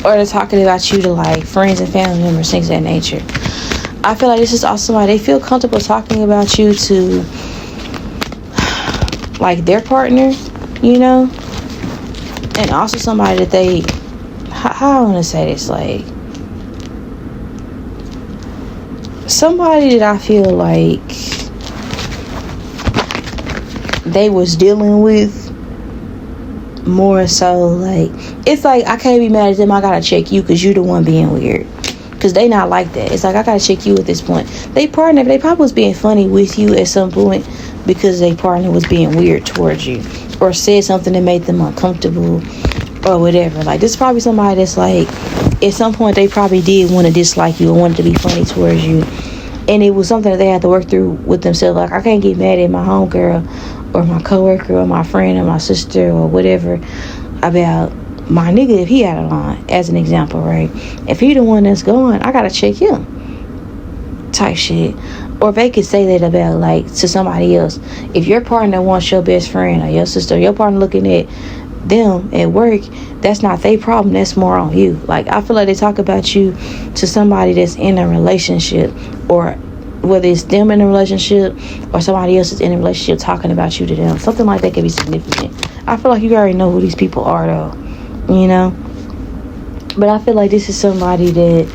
Speaker 3: or they're talking about you to, like, friends and family members, things of that nature. I feel like this is also somebody, they feel comfortable talking about you to, like, their partner, you know, and also somebody that they, how I want to say this, like, somebody that I feel like they was dealing with more so, like, it's like, I can't be mad at them. I gotta check you because you're the one being weird, because they not like that. It's like, I gotta check you at this point. They probably was being funny with you at some point because their partner was being weird towards you or said something that made them uncomfortable or whatever. Like, this is probably somebody that's like, at some point they probably did want to dislike you or wanted to be funny towards you, And it was something that they had to work through with themselves. Like, I can't get mad at my homegirl or my coworker or my friend or my sister or whatever about my nigga if he out of line, as an example, right? If he the one that's going, I gotta check him type shit. Or if they could say that about, like, to somebody else. If your partner wants your best friend or your sister, your partner looking at them at work, that's not their problem, that's more on you. Like, I feel like they talk about you to somebody that's in a relationship, or whether it's them in a relationship or somebody else is in a relationship talking about you to them. Something like that could be significant. I feel like you already know who these people are, though, you know. But I feel like this is somebody that,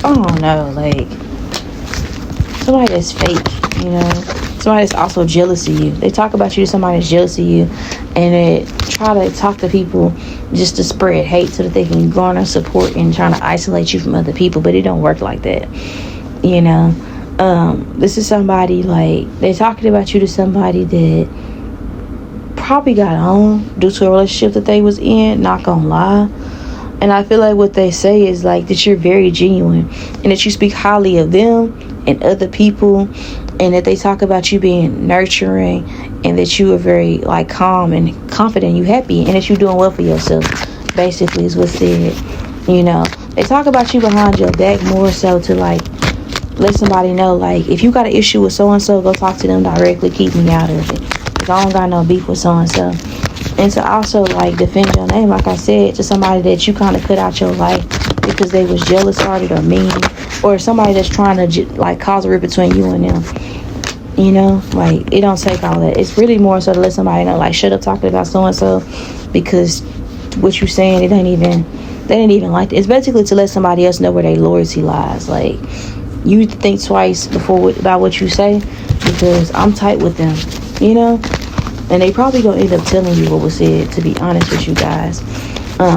Speaker 3: I don't know, like, somebody that's fake, you know. Somebody that's also jealous of you. They talk about you to somebody that's jealous of you, and they try to talk to people just to spread hate so that they can garner support and trying to isolate you from other people. But it don't work like that, you know. This is somebody, like, they're talking about you to somebody that probably got on due to a relationship that they was in, not gonna lie. And I feel like what they say is, like, that you're very genuine and that you speak highly of them and other people, and that they talk about you being nurturing and that you are very, like, calm and confident, you happy, and that you're doing well for yourself, basically, is what's said. You know, they talk about you behind your back more so to, like, let somebody know, like, if you got an issue with so-and-so, go talk to them directly, keep me out of it, because I don't got no beef with so-and-so. And to also, like, defend your name, like I said, to somebody that you kind of cut out your life because they was jealous-hearted or mean, or somebody that's trying to, like, cause a rip between you and them. You know, like, it don't take all that. It's really more so to let somebody know, like, shut up talking about so-and-so, because what you saying, they didn't even like it. It's basically to let somebody else know where their loyalty lies. Like, you think twice about what you say, because I'm tight with them, you know. And they probably gonna end up telling you what was said, to be honest with you guys.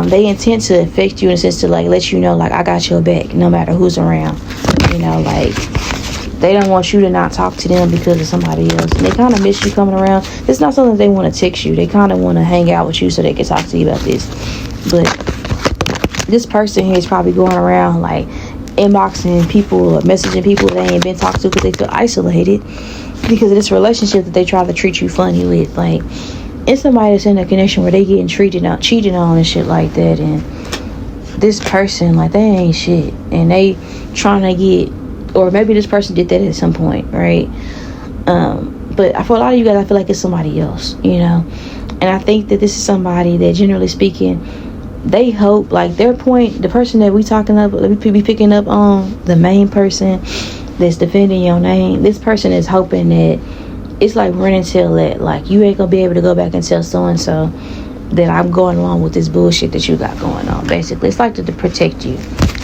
Speaker 3: They intend to affect you in a sense to, like, let you know, like, I got your back no matter who's around. You know, like, they don't want you to not talk to them because of somebody else. And they kind of miss you coming around. It's not something they want to text you. They kind of want to hang out with you so they can talk to you about this. But this person here is probably going around, like, inboxing people or messaging people they ain't been talked to because they feel isolated because of this relationship that they try to treat you funny with. Like, it's somebody that's in a connection where they getting cheated on and shit like that, and this person, like, they ain't shit, and they trying to get, or maybe this person did that at some point, right? But for a lot of you guys, I feel like it's somebody else, you know. And I think that this is somebody that, generally speaking, they hope, like, their point, the person that we be picking up on, the main person that's defending your name, this person is hoping that it's like running till that, like, you ain't gonna be able to go back and tell so-and-so that I'm going along with this bullshit that you got going on. Basically, it's like to protect you.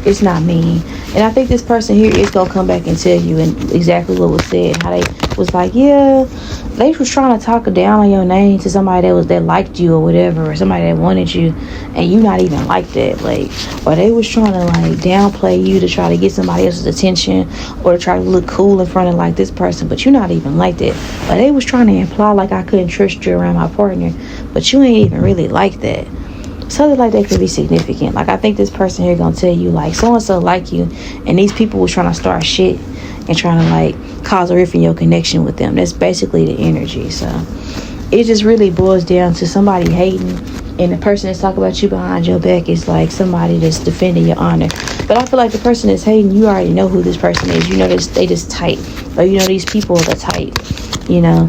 Speaker 3: It's not mean. And I think this person here is gonna come back and tell you and exactly what was said, how they was like, yeah, they was trying to talk down on your name to somebody that liked you or whatever, or somebody that wanted you, and you not even like that, like, or they was trying to, like, downplay you to try to get somebody else's attention, or to try to look cool in front of, like, this person, but you not even like that. Or they was trying to imply, like, I couldn't trust you around my partner, but you ain't even really like that. Something like that could be significant. Like, I think this person here gonna tell you, like, so-and-so like you, and these people was trying to start shit and trying to, like, cause a rift in your connection with them. That's basically the energy. So it just really boils down to somebody hating, and the person that's talking about you behind your back is, like, somebody that's defending your honor. But I feel like the person that's hating, you already know who this person is. You know they just tight, or you know these people are tight, you know.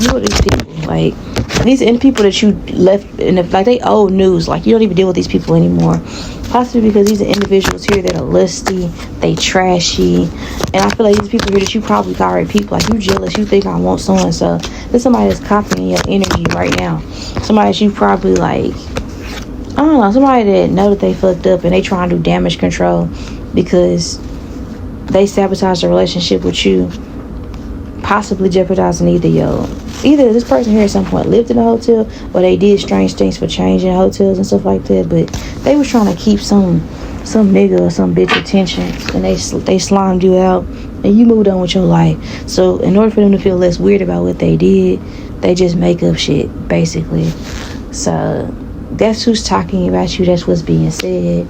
Speaker 3: Who are these people? Like, these are the people that you left, and like, they old news. Like, you don't even deal with these people anymore. Possibly because these are individuals here that are lusty, they trashy, and I feel like these people here that you probably already people, like, you jealous, you think I want so-and-so. There's somebody that's copying your energy right now. Somebody that you probably, like, I don't know, somebody that know that they fucked up and they trying to do damage control because they sabotage a relationship with you, possibly jeopardizing either this person here at some point lived in a hotel, or they did strange things for changing hotels and stuff like that, but they was trying to keep some nigga or some bitch attention, and they slimed you out and you moved on with your life. So in order for them to feel less weird about what they did, they just make up shit, basically. So that's who's talking about you, that's what's being said.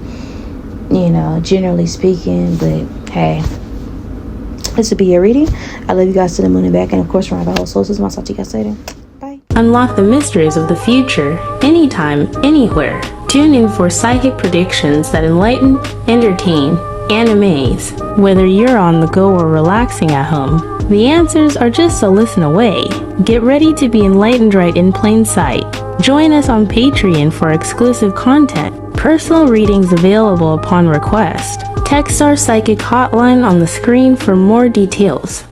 Speaker 3: you know, generally speaking. But hey, this will be your reading. I love you guys to the moon and back. And of course, remember, all souls, I'll talk to you guys later. Bye.
Speaker 6: Unlock the mysteries of the future, anytime, anywhere. Tune in for psychic predictions that enlighten, entertain, and amaze. Whether you're on the go or relaxing at home, the answers are just a listen away. Get ready to be enlightened right in plain sight. Join us on Patreon for exclusive content. Personal readings available upon request. Text our psychic hotline on the screen for more details.